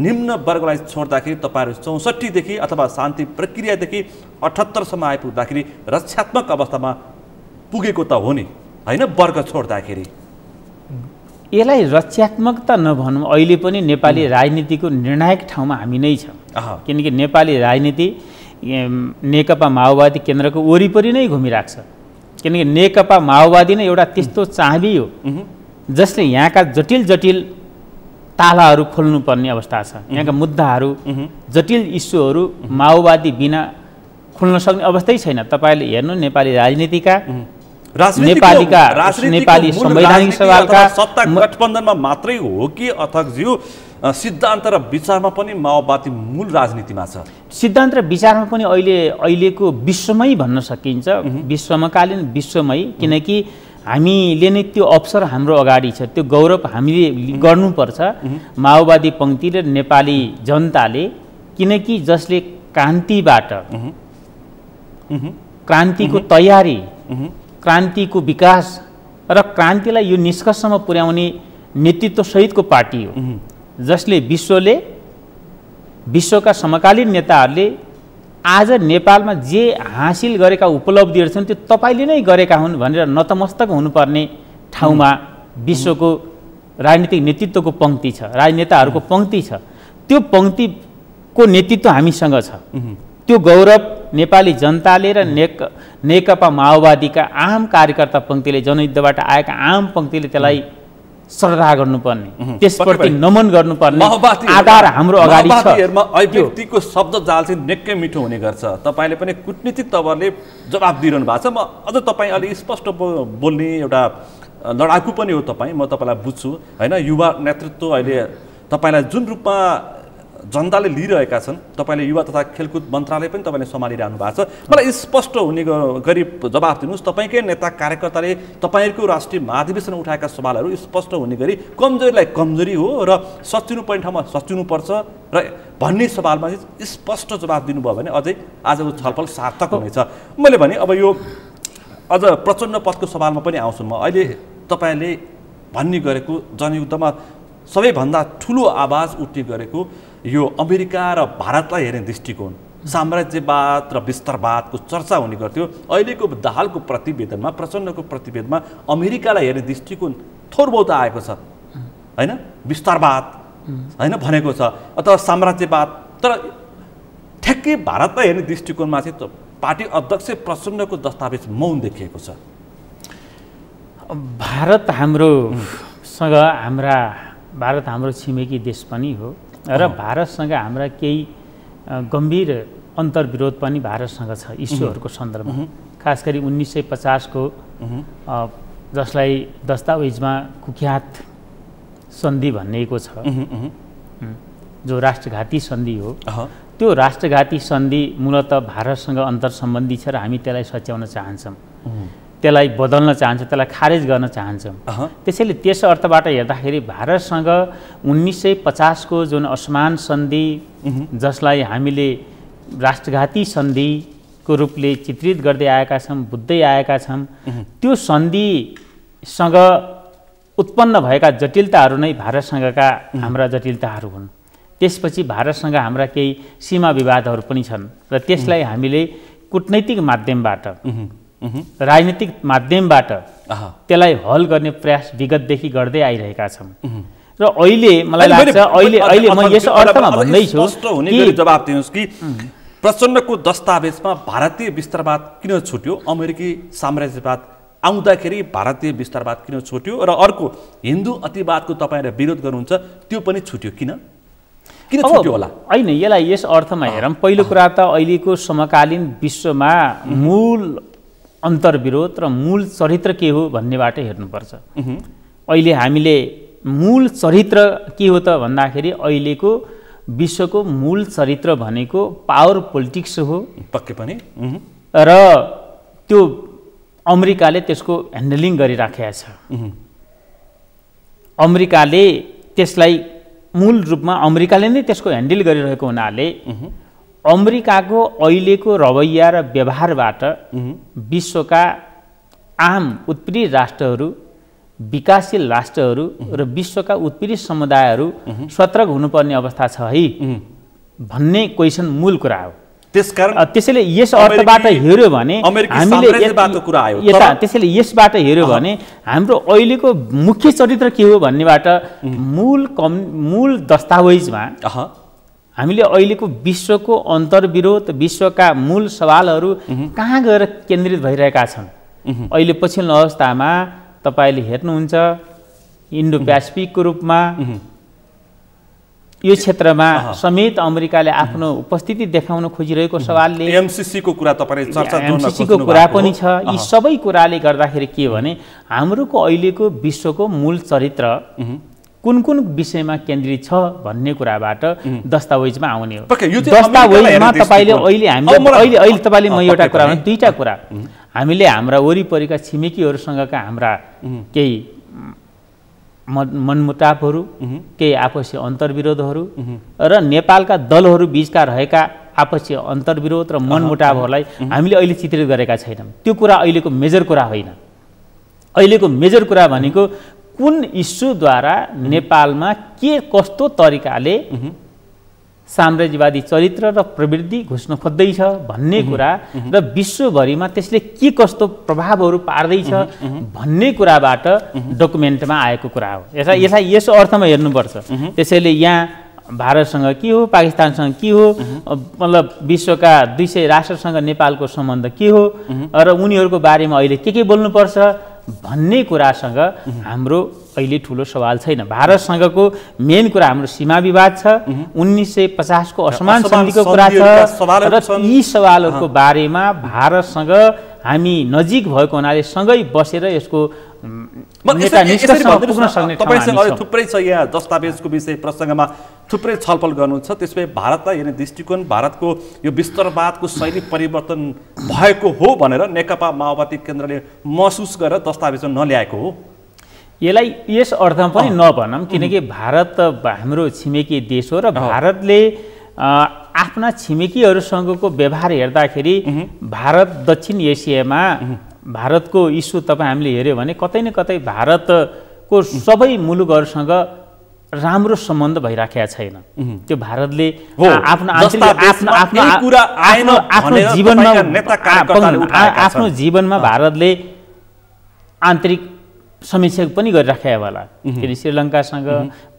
निम्न वर्गलाई छोड्दाखेरि तपाईहरु 64 देखि अथवा शान्ति प्रक्रियादेखि 78 सम्म आइपुग्दाखेरि रक्षात्मक अवस्थामा पुगेको त हो नि हैन वर्ग छोड्दाखेरि यसलाई रक्षात्मकता नभनौँ अहिले पनि नेपाली राजनीतिको निर्णायक ठाउँमा हामी नै छौँ किनकि नेपाली राजनीति नेकपा माओवादी केन्द्रको वरिपरि नै घुमिरहेको छ किनकि नेकपा माओवादी नै एउटा त्यस्तो चाबी हो जसले यहाँका जटिल जटिल तालाहरू खोल्नुपर्ने अवस्था छ यहाँका मुद्दाहरू जटिल इस्युहरू माओवादी बिना खोल्न सक्ने अवस्थै छैन तपाईले हेर्नु नेपाली राजनीतिका नेपाली संवैधानिक सवालका सत्ता गठबन्धनमा मात्रै हो कि अथकज्यू सिद्धान्त र विचारमा पनि माओवादी मूल राजनीतिमा छ सिद्धान्त र विचारमा पनि अहिलेको विश्वमै भन्न सकिन्छ विश्वमकालीन विश्वमै किनकि हामीले नै त्यो अवसर हाम्रो अगाडि छ त्यो गौरव हामीले गर्नुपर्छ माओवादी पङ्क्ति र नेपाली जनताले किनकि जसले क्रान्तिबाट क्रान्तिको तयारी क्रान्तिको विकास र क्रान्तिलाई यो निष्कर्षमा पुर्याउने नेतृत्व सहितको पार्टी हो जसले विश्वका समकालीन नेताहरूले आज नेपालमा जे हासिल गरेका उपलब्धिहरू छन् त्यो तपाईले नै गरेका हुन् भनेर नतमस्तक हुनुपर्ने ठाउँमा विश्वको राजनीतिक नेतृत्वको पङ्क्ति छ राजनेताहरूको पङ्क्ति छ त्यो पङ्क्तिको नेतृत्व हामीसँग छ त्यो गौरव नेपाली जनताले र नेकपा माओवादीका आम कार्यकर्ता पङ्क्तिले जनयुद्धबाट आएका आम पङ्क्तिले त्यसलाई श्रद्धा गर्नुपर्ने त्यसप्रति नमन गर्नुपर्ने आधार हाम्रो अगाडि छ अभिव्यक्तिको शब्द जाल चाहिँ निकै मिठो हुने गर्छ तपाईले पनि कूटनीतिक तवरले जवाफ दिइरहनु भएको छ म अझ तपाई अलि स्पष्ट बोल्ने एउटा लडाकु पनि हो तपाई म तपाईलाई बुझ्छु हैन युवा नेतृत्व अहिले तपाईलाई जुन रूपमा जनताले लिइरहेका छन्। तपाईँले युवा तथा खेलकुद मन्त्रालय पनि तपाईँले सम्हालिरहनु भएको छ। मलाई स्पष्ट हुने गरी जवाफ दिनुहोस्, तपाईँकै नेता कार्यकर्ताले तपाईँहरूको राष्ट्रिय महाधिवेशन उठाएका सवालहरू स्पष्ट हुने गरी कमजोरीलाई कमजोरी हो र सच्चिनुपर्ने ठाउँमा सच्चिनुपर्छ र भन्ने सवालमा चाहिँ स्पष्ट जवाफ दिनुभयो भने अझै आजको छलफल सार्थक हुनेछ। मैले भने अब यो अझ प्रचण्ड पदको सवालमा पनि आउँछु म। अहिले तपाईँले भन्ने गरेको जनयुद्धमा सबैभन्दा ठुलो आवाज उठ्ने गरेको यो अमेरिका र भारतलाई हेर्ने दृष्टिकोण, साम्राज्यवाद र विस्तारवादको चर्चा हुने गर्थ्यो। अहिलेको दाहालको प्रतिवेदनमा, प्रचण्डको प्रतिवेदनमा अमेरिकालाई हेर्ने दृष्टिकोण थोर बहुत आएको छ होइन, विस्तारवाद होइन भनेको छ अथवा साम्राज्यवाद। तर ठ्याक्कै भारतलाई हेर्ने दृष्टिकोणमा चाहिँ पार्टी अध्यक्ष प्रचण्डको दस्तावेज मौन देखिएको छ। भारत हाम्रो छिमेकी देश पनि हो र भारतसँग हाम्रा केही गम्भीर अन्तर्विरोध पनि भारतसँग छ इस्युहरूको सन्दर्भमा। खास गरी 1950 को जसलाई दस्तावेजमा कुख्यात सन्धि भनिएको छ, जो राष्ट्रघाती सन्धि हो, त्यो राष्ट्रघाती सन्धि मूलतः भारतसँग अन्तर सम्बन्धी छ र हामी त्यसलाई सच्याउन चाहन्छौँ, त्यसलाई बदल्न चाहन्छौँ, त्यसलाई खारेज गर्न चाहन्छौँ। त्यसैले त्यस अर्थबाट हेर्दाखेरि भारतसँग 1950 को जुन असमान सन्धि, जसलाई हामीले राष्ट्रघाती सन्धिको रूपले चित्रित गर्दै आएका छौँ, बुझ्दै आएका छौँ, त्यो सन्धिसँग उत्पन्न भएका जटिलताहरू नै भारतसँगका हाम्रा जटिलताहरू हुन्। त्यसपछि भारतसँग हाम्रा केही सीमा विवादहरू पनि छन् र त्यसलाई हामीले कूटनैतिक माध्यमबाट, राजनीतिक माध्यमबाट त्यसलाई हल गर्ने प्रयास विगतदेखि गर्दै आइरहेका छौँ। र अहिले मलाई लाग्छ अहिले म यस अर्थमा भन्दैछु कि जवाब दिनुहोस् कि प्रचण्डको दस्तावेजमा भारतीय विस्तारवाद किन छुट्यो, अमेरिकी साम्राज्यवाद आउँदाखेरि भारतीय विस्तारवाद किन छुट्यो, र अर्को हिन्दू अतिवादको तपाईँले विरोध गर्नुहुन्छ त्यो पनि छुट्यो, किन छुट्यो होला? होइन, यसलाई यस अर्थमा हेरौँ। पहिलो कुरा त अहिलेको समकालीन विश्वमा मूल अन्तर्विरोध र मूल चरित्र के हो भन्नेबाट हेर्नुपर्छ। अहिले हामीले मूल चरित्र के हो त भन्दाखेरि अहिलेको विश्वको मूल चरित्र भनेको पावर पोलिटिक्स हो। पक्कै पनि। र त्यो अमेरिकाले त्यसको ह्यान्डलिङ गरिराखेको छ। अमेरिकाले त्यसलाई मूल रूपमा अमेरिकाले नै त्यसको ह्यान्डल गरिरहेको हुनाले अमेरिकाको अहिलेको रवैया र व्यवहारबाट विश्वका आम उत्पीडित राष्ट्रहरू, विकासशील राष्ट्रहरू र विश्वका उत्पीडित समुदायहरू सतर्क हुनुपर्ने अवस्था छ है भन्ने क्वेसन मूल कुरा हो। त्यसैले यस अर्थबाट हेर्यो भने त्यसैले यसबाट हेर्यो भने हाम्रो अहिलेको मुख्य चरित्र के हो भन्नेबाट मूल दस्तावेजमा हामीले अहिलेको विश्वको अन्तर्विरोध, विश्वका मूल सवालहरू कहाँ गएर केन्द्रित भइरहेका छन्। अहिले पछिल्लो अवस्थामा तपाईँले हेर्नुहुन्छ इन्डो पेसिफिकको रूपमा यो क्षेत्रमा समेत अमेरिकाले आफ्नो उपस्थिति देखाउन खोजिरहेको सवालले एमसीसीको कुरा तपाईले चर्चा एमसीसीको कुरा पनि छ। यी सबै कुराले गर्दाखेरि के भने हाम्रोको अहिलेको विश्वको मूल चरित्र कुन कुन विषयमा केन्द्रित छ भन्ने कुराबाट दस्तावेजमा आउने हो। दस्तावेजमा तपाईँले अहिले तपाईँले म एउटा कुरा भने दुईटा कुरा हामीले हाम्रा वरिपरिका छिमेकीहरूसँगका हाम्रा केही मनमुटावहरू, केही आपसी अन्तर्विरोधहरू र नेपालका दलहरू बीचका रहेका आपसी अन्तर्विरोध र मनमुटावहरूलाई हामीले अहिले चित्रित गरेका छैनौँ। त्यो कुरा अहिलेको मेजर कुरा होइन। अहिलेको मेजर कुरा भनेको कुन इस्युद्वारा नेपालमा के कस्तो तरिकाले साम्राज्यवादी चरित्र र प्रवृत्ति घुस्न खोज्दैछ भन्ने कुरा र विश्वभरिमा त्यसले के कस्तो प्रभावहरू पार्दैछ भन्ने कुराबाट डकुमेन्टमा आएको कुरा हो। यसलाई यस अर्थमा हेर्नुपर्छ। त्यसैले यहाँ भारतसँग के हो, पाकिस्तानसँग के हो, मतलब विश्वका 200 राष्ट्रसँग नेपालको सम्बन्ध के हो र उनीहरूको बारेमा अहिले के बोल्नुपर्छ भन्ने कुरासँग हाम्रो अहिले ठुलो सवाल छैन। भारतसँगको मेन कुरा हाम्रो सीमा विवाद छ, 1950 को असमान सन्धिको कुरा छ र यी सवालहरूको बारेमा भारतसँग हामी नजिक भएको हुनाले सँगै बसेर यसको तपाईसँग थुप्रै छ यहाँ दस्तावेजको विषय प्रसङ्गमा थुप्रै छलफल गर्नुहुन्छ। त्यसपछि भारतलाई हेर्ने दृष्टिकोण, भारतको यो विस्तारवादको शैली परिवर्तन भएको हो भनेर नेकपा माओवादी केन्द्रले महसुस गरेर दस्तावेजमा नल्याएको हो। यसलाई यस अर्थमा पनि नभनौँ, किनकि भारत हाम्रो छिमेकी देश हो र भारतले आफ्ना छिमेकीहरूसँगको व्यवहार हेर्दाखेरि भारत दक्षिण एसियामा भारतको इस्यु तपाईँ हामीले हेऱ्यो भने कतै न कतै भारतको सबै मुलुकहरूसँग राम्रो सम्बन्ध भइराखेको छैन। त्यो भारतले आफ्नो जीवनमा भारतले आन्तरिक समीक्षा पनि गरिराखेको होला। किन श्रीलङ्कासँग,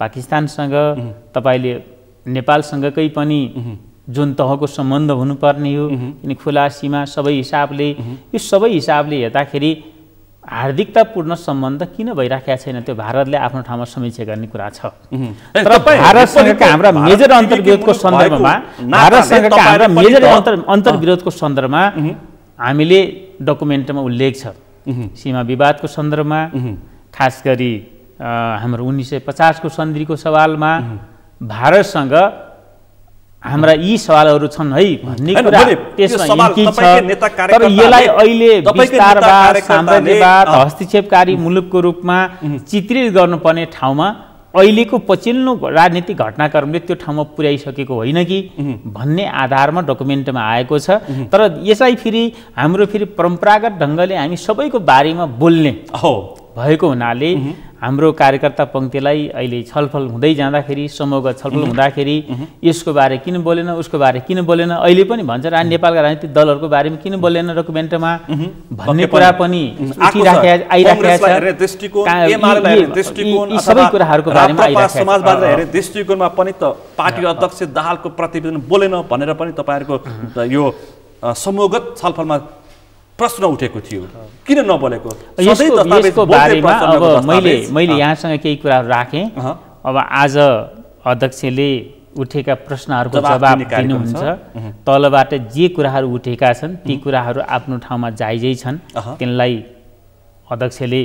पाकिस्तानसँग, तपाईँले नेपालसँगकै पनि जुन तहको सम्बन्ध हुनुपर्ने हो, किन खुला सीमा सबै हिसाबले, यो सबै हिसाबले हेर्दाखेरि हार्दिकतापूर्ण सम्बन्ध किन भइराखेको छैन, त्यो भारतले आफ्नो ठाउँमा समीक्षा गर्ने कुरा छ। तर भारतसँगका हाम्रा मेजर अन्तर्विरोधको सन्दर्भमा हामीले डकुमेन्टमा उल्लेख छ। सीमा विवादको सन्दर्भमा, खास गरी हाम्रो 1950 को सन्धिको सवालमा भारतसँग हाम्रा यी सवालहरू छन् है भन्ने कुरा त्यसमा यकिन छ। तर यसलाई अहिले विस्तारवाद, साम्राज्यवाद, हस्तक्षेपकारी मुलुकको रूपमा चित्रित गर्नुपर्ने ठाउँमा अहिलेको पछिल्लो राजनीतिक घटनाक्रमले त्यो ठाउँमा पुर्याइसकेको होइन कि भन्ने आधारमा डकुमेन्टमा आएको छ। तर यसलाई हाम्रो परम्परागत ढङ्गले हामी सबैको बारेमा बोल्ने भएको हुनाले हाम्रो कार्यकर्ता पङ्क्तिलाई अहिले छलफल हुँदै जाँदाखेरि, समूहगत छलफल हुँदाखेरि यसको बारे किन बोलेन, उसको बारे किन बोलेन, अहिले पनि भन्छ नेपालका राजनीतिक दलहरूको बारेमा किन बोलेन डकुमेन्टमा भन्ने कुरा पनि आइराखेको छ। सबै कुराहरूको बारेमा समाजवादी हेर्ने दृष्टिकोणमा पनि त पार्टी अध्यक्ष दाहालको प्रतिवेदन बोलेन भनेर पनि तपाईँहरूको यो समूहगत छलफलमा प्रश्न उठेको थियो, किन नबोलेको? यसको बारेमा अब मैले यहाँसँग केही कुराहरू राखेँ। अब आज अध्यक्षले उठेका प्रश्नहरूको जवाब दिनुहुन्छ। तलबाट जे कुराहरू उठेका छन् ती कुराहरू आफ्नो ठाउँमा जायजै छन्, तिनलाई अध्यक्षले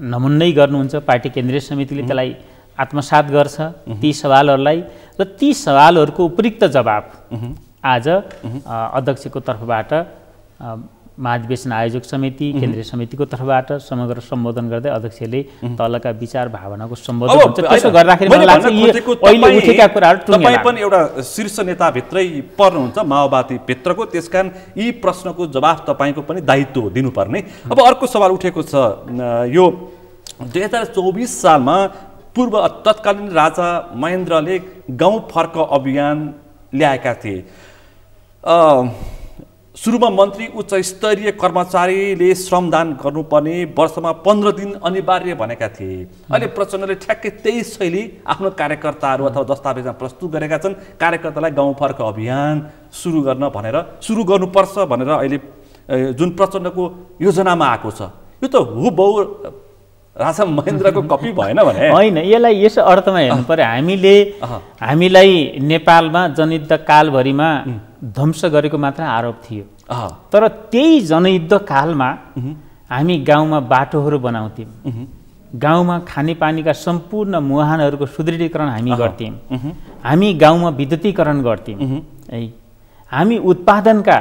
नमुन्नै गर्नुहुन्छ। पार्टी केन्द्रीय समितिले त्यसलाई आत्मसात गर्छ ती सवालहरूलाई, र ती सवालहरूको उपयुक्त जवाब आज अध्यक्षको तर्फबाट महाधिवेशन आयोजक समिति, केन्द्रीय समितिको तर्फबाट समग्र सम्बोधन गर्दै अध्यक्षले तलका विचार भावनाको सम्बोधन हुन्छ। त्यसो गर्दाखेरि मलाई लाग्छ अहिले उठेका कुराहरू तपाईँ पनि एउटा शीर्ष नेताभित्रै पर्नुहुन्छ माओवादी भित्रको, त्यसकारण यी प्रश्नको जवाफ तपाईँको पनि दायित्व दिनुपर्ने। अब अर्को सवाल उठेको छ, यो 2024 सालमा पूर्व तत्कालीन राजा महेन्द्रले गाउँ फर्क अभियान ल्याएका थिए। सुरुमा मन्त्री उच्च स्तरीय कर्मचारीले श्रमदान गर्नुपर्ने, वर्षमा 15 दिन अनिवार्य भनेका थिए। अहिले प्रचण्डले ठ्याक्कै त्यही शैली आफ्नो कार्यकर्ताहरू अथवा दस्तावेजमा प्रस्तुत गरेका छन्। कार्यकर्तालाई गाउँ फर्क अभियान सुरु गर्नुपर्छ भनेर अहिले जुन प्रचण्डको योजनामा आएको छ, यो त हुबहु राजा महेन्द्रको कपी भएन भने होइन। यसलाई यस अर्थमा हेर्नु पर्यो, हामीलाई नेपालमा जनयुद्ध कालभरिमा ध्वंस गरेको मात्र आरोप थियो। तर त्यही जनयुद्ध कालमा हामी गाउँमा बाटोहरू बनाउँथ्यौँ, गाउँमा खानेपानीका सम्पूर्ण मुहानहरूको सुदृढीकरण हामी गर्थ्यौँ, हामी गाउँमा विद्युतीकरण गर्थ्यौँ है, हामी उत्पादनका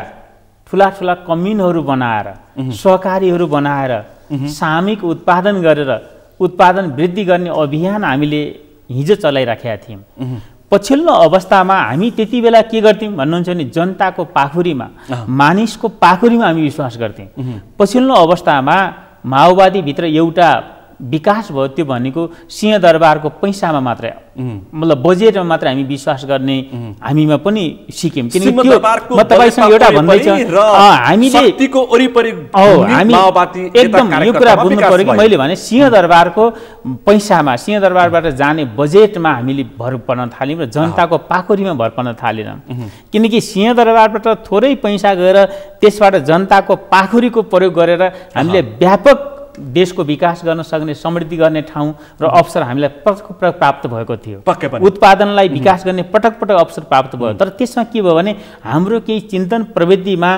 ठुला ठुला कम्युनहरू बनाएर, सहकारीहरू बनाएर सामूहिक उत्पादन गरेर उत्पादन वृद्धि गर्ने अभियान हामीले हिजो चलाइराखेका थियौँ। पछिल्लो अवस्थामा हामी त्यति बेला के गर्थ्यौँ भन्नुहुन्छ भने जनताको पाखुरीमा, मानिसको पाखुरीमा हामी विश्वास गर्थ्यौँ। पछिल्लो अवस्थामा माओवादीभित्र एउटा विकास भयो, त्यो भनेको सिंहदरबारको पैसामा मात्रै, मतलब बजेटमा मात्रै हामी विश्वास गर्ने हामीमा पनि सिक्यौँ। किनकि त्यो म तपाईँसँग एउटा भन्दैछु, हामीले एकदम यो कुरा बुझ्नु पऱ्यो कि मैले भने सिंहदरबारको पैसामा, सिंहदरबारबाट जाने बजेटमा हामीले भर पर्न थाल्यौँ र जनताको पाखुरीमा भर पर्न थालेनौँ। किनकि सिंहदरबारबाट थोरै पैसा गएर त्यसबाट जनताको पाखुरीको प्रयोग गरेर हामीले व्यापक देशको विकास गर्न सक्ने, समृद्धि गर्ने ठाउँ र अवसर हामीलाई पटक प्राप्त भएको थियो। उत्पादनलाई विकास गर्ने पटक पटक अवसर प्राप्त भयो। तर त्यसमा के भयो भने हाम्रो केही चिन्तन प्रवृत्तिमा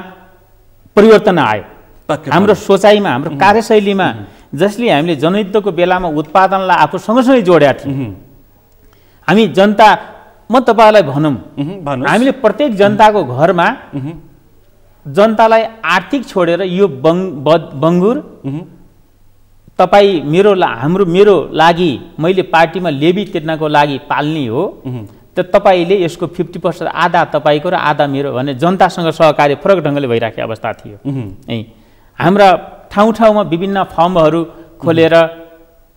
परिवर्तन आयो, हाम्रो सोचाइमा, हाम्रो कार्यशैलीमा, जसले हामीले जनयुद्धको बेलामा उत्पादनलाई आफू सँगसँगै जोडेका थियौँ। हामी जनता म तपाईलाई भनौँ, हामीले प्रत्येक जनताको घरमा जनतालाई आर्थिक छोडेर यो बङ्गुर तपाईँ मेरो लागि मैले पार्टीमा लेबी तिर्नको लागि पाल्ने हो, त तपाईँले यसको 50% आधा तपाईँको र आधा मेरो भने जनतासँग सहकार्य फरक ढङ्गले भइराखेको अवस्था थियो। हाम्रा ठाउँ ठाउँमा विभिन्न फर्महरू खोलेर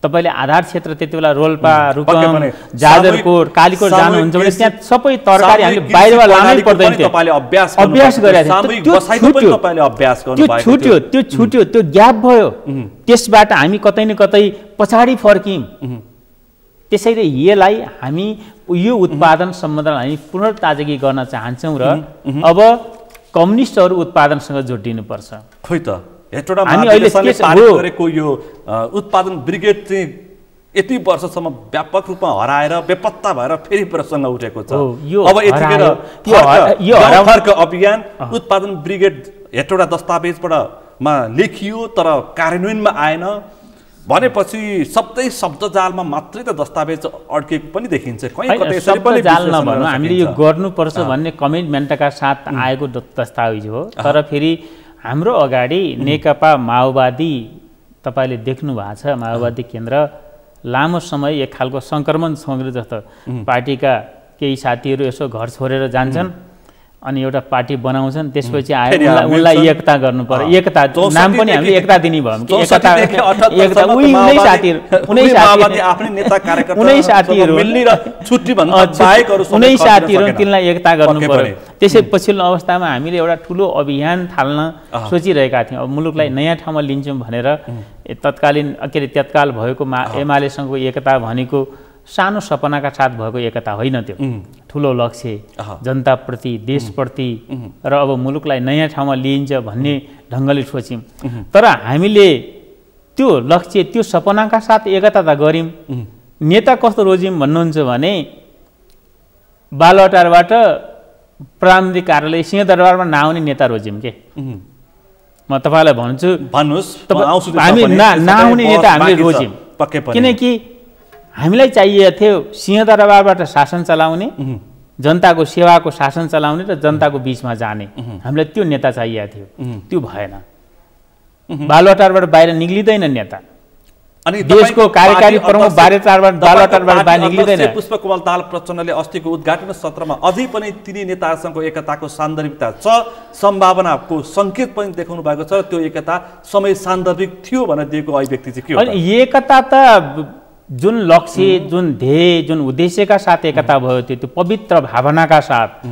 तपाईले आधार क्षेत्र त्यति बेला रोल्पा, रुकुम, जाजरकोट, कालीकोट जानुहुन्छ भने त्यहाँ सबै तरकारी हामीले बाहिरबाट लानै पर्दैन थियो। अभ्यास गरेको थियो, त्यो छुट्यो, त्यो ग्याप भयो। त्यसबाट हामी कतै न कतै पछाडि फर्क्यौँ। त्यसैले यसलाई हामी यो उत्पादन सम्बन्धलाई हामी पुनर्ताजगी गर्न चाहन्छौँ र अब कम्युनिस्टहरू उत्पादनसँग जोडिनुपर्छ। खोइ त हेटोडा महाधिवेशनले पारित गरेको यो उत्पादन ब्रिगेड चाहिँ यति वर्षसम्म व्यापक रूपमा हराएर बेपत्ता भएर फेरि प्रसङ्ग उठेको छ। अब यतिखेर फर्क अभियान उत्पादन ब्रिगेड हेटोडा दस्तावेजमा लेखियो तर कार्यान्वयनमा आएन भनेपछि सबै शब्दजालमा मात्रै त दस्तावेज अड्केको पनि देखिन्छ। शब्दजाल नभनौँ, हामीले यो गर्नुपर्छ भन्ने कमिटमेन्टका साथ आएको दस्तावेज हो। तर फेरि हाम्रो अगाडि नेकपा माओवादी तपाईँले देख्नु भएको छ, माओवादी केन्द्र लामो समय एक खालको सङ्क्रमण जस्तो पार्टीका केही साथीहरू यसो घर छोडेर जान्छन् अनि एउटा पार्टी बनाउँछन्, त्यसपछि आएर उनलाई एकता गर्नु पर्यो। एकता नाम पनि हामीले एकता दिने भयौँ कि उनै साथीहरू तिनलाई एकता गर्नु पर्यो। त्यसै पछिल्लो अवस्थामा हामीले एउटा ठुलो अभियान थाल्न सोचिरहेका थियौँ। अब मुलुकलाई नयाँ ठाउँमा लिन्छौँ भनेर तत्काल भएको एमालेसँगको एकता भनेको सानो सपनाका साथ भएको एकता होइन, त्यो ठुलो लक्ष्य जनताप्रति, देशप्रति र अब मुलुकलाई नयाँ ठाउँमा लिइन्छ भन्ने ढङ्गले सोच्यौँ। तर हामीले त्यो लक्ष्य, त्यो सपनाका साथ एकता त गऱ्यौँ। नेता कस्तो रोज्यौँ भन्नुहुन्छ भने बालुवाटारबाट प्रान्तीय कार्यालय सिंहदरबारमा नआउने नेता रोज्यौँ के। म तपाईँलाई भन्नुहोस्, हामी नआउने नेता हामीले रोज्यौँ। किनकि हामीलाई चाहिएको थियो सिंहदरबारबाट शासन चलाउने, जनताको सेवाको शासन चलाउने र जनताको बिचमा जाने। हामीलाई त्यो नेता चाहिएको थियो, त्यो भएन। बालुवाटारबाट बाहिर निक्लिँदैन नेता, अनि देशको कार्यकारी प्रमुख बालुवाटारबाट बाहिर निक्लिँदैन। पुष्पकमल दाहाल प्रचण्डले अस्तिको उद्घाटन सत्रमा अझै पनि तिनी नेताहरूसँगको एकताको सान्दर्भिकता छ, सम्भावनाको सङ्केत पनि देखाउनु भएको छ। त्यो एकता समय सान्दर्भिक थियो भनेर दिएको अभिव्यक्ति चाहिँ के हो? एकता त जुन लक्ष्य, जुन ध्येय, जुन उद्देश्यका साथ एकता भयो त्यो पवित्र भावनाका साथ,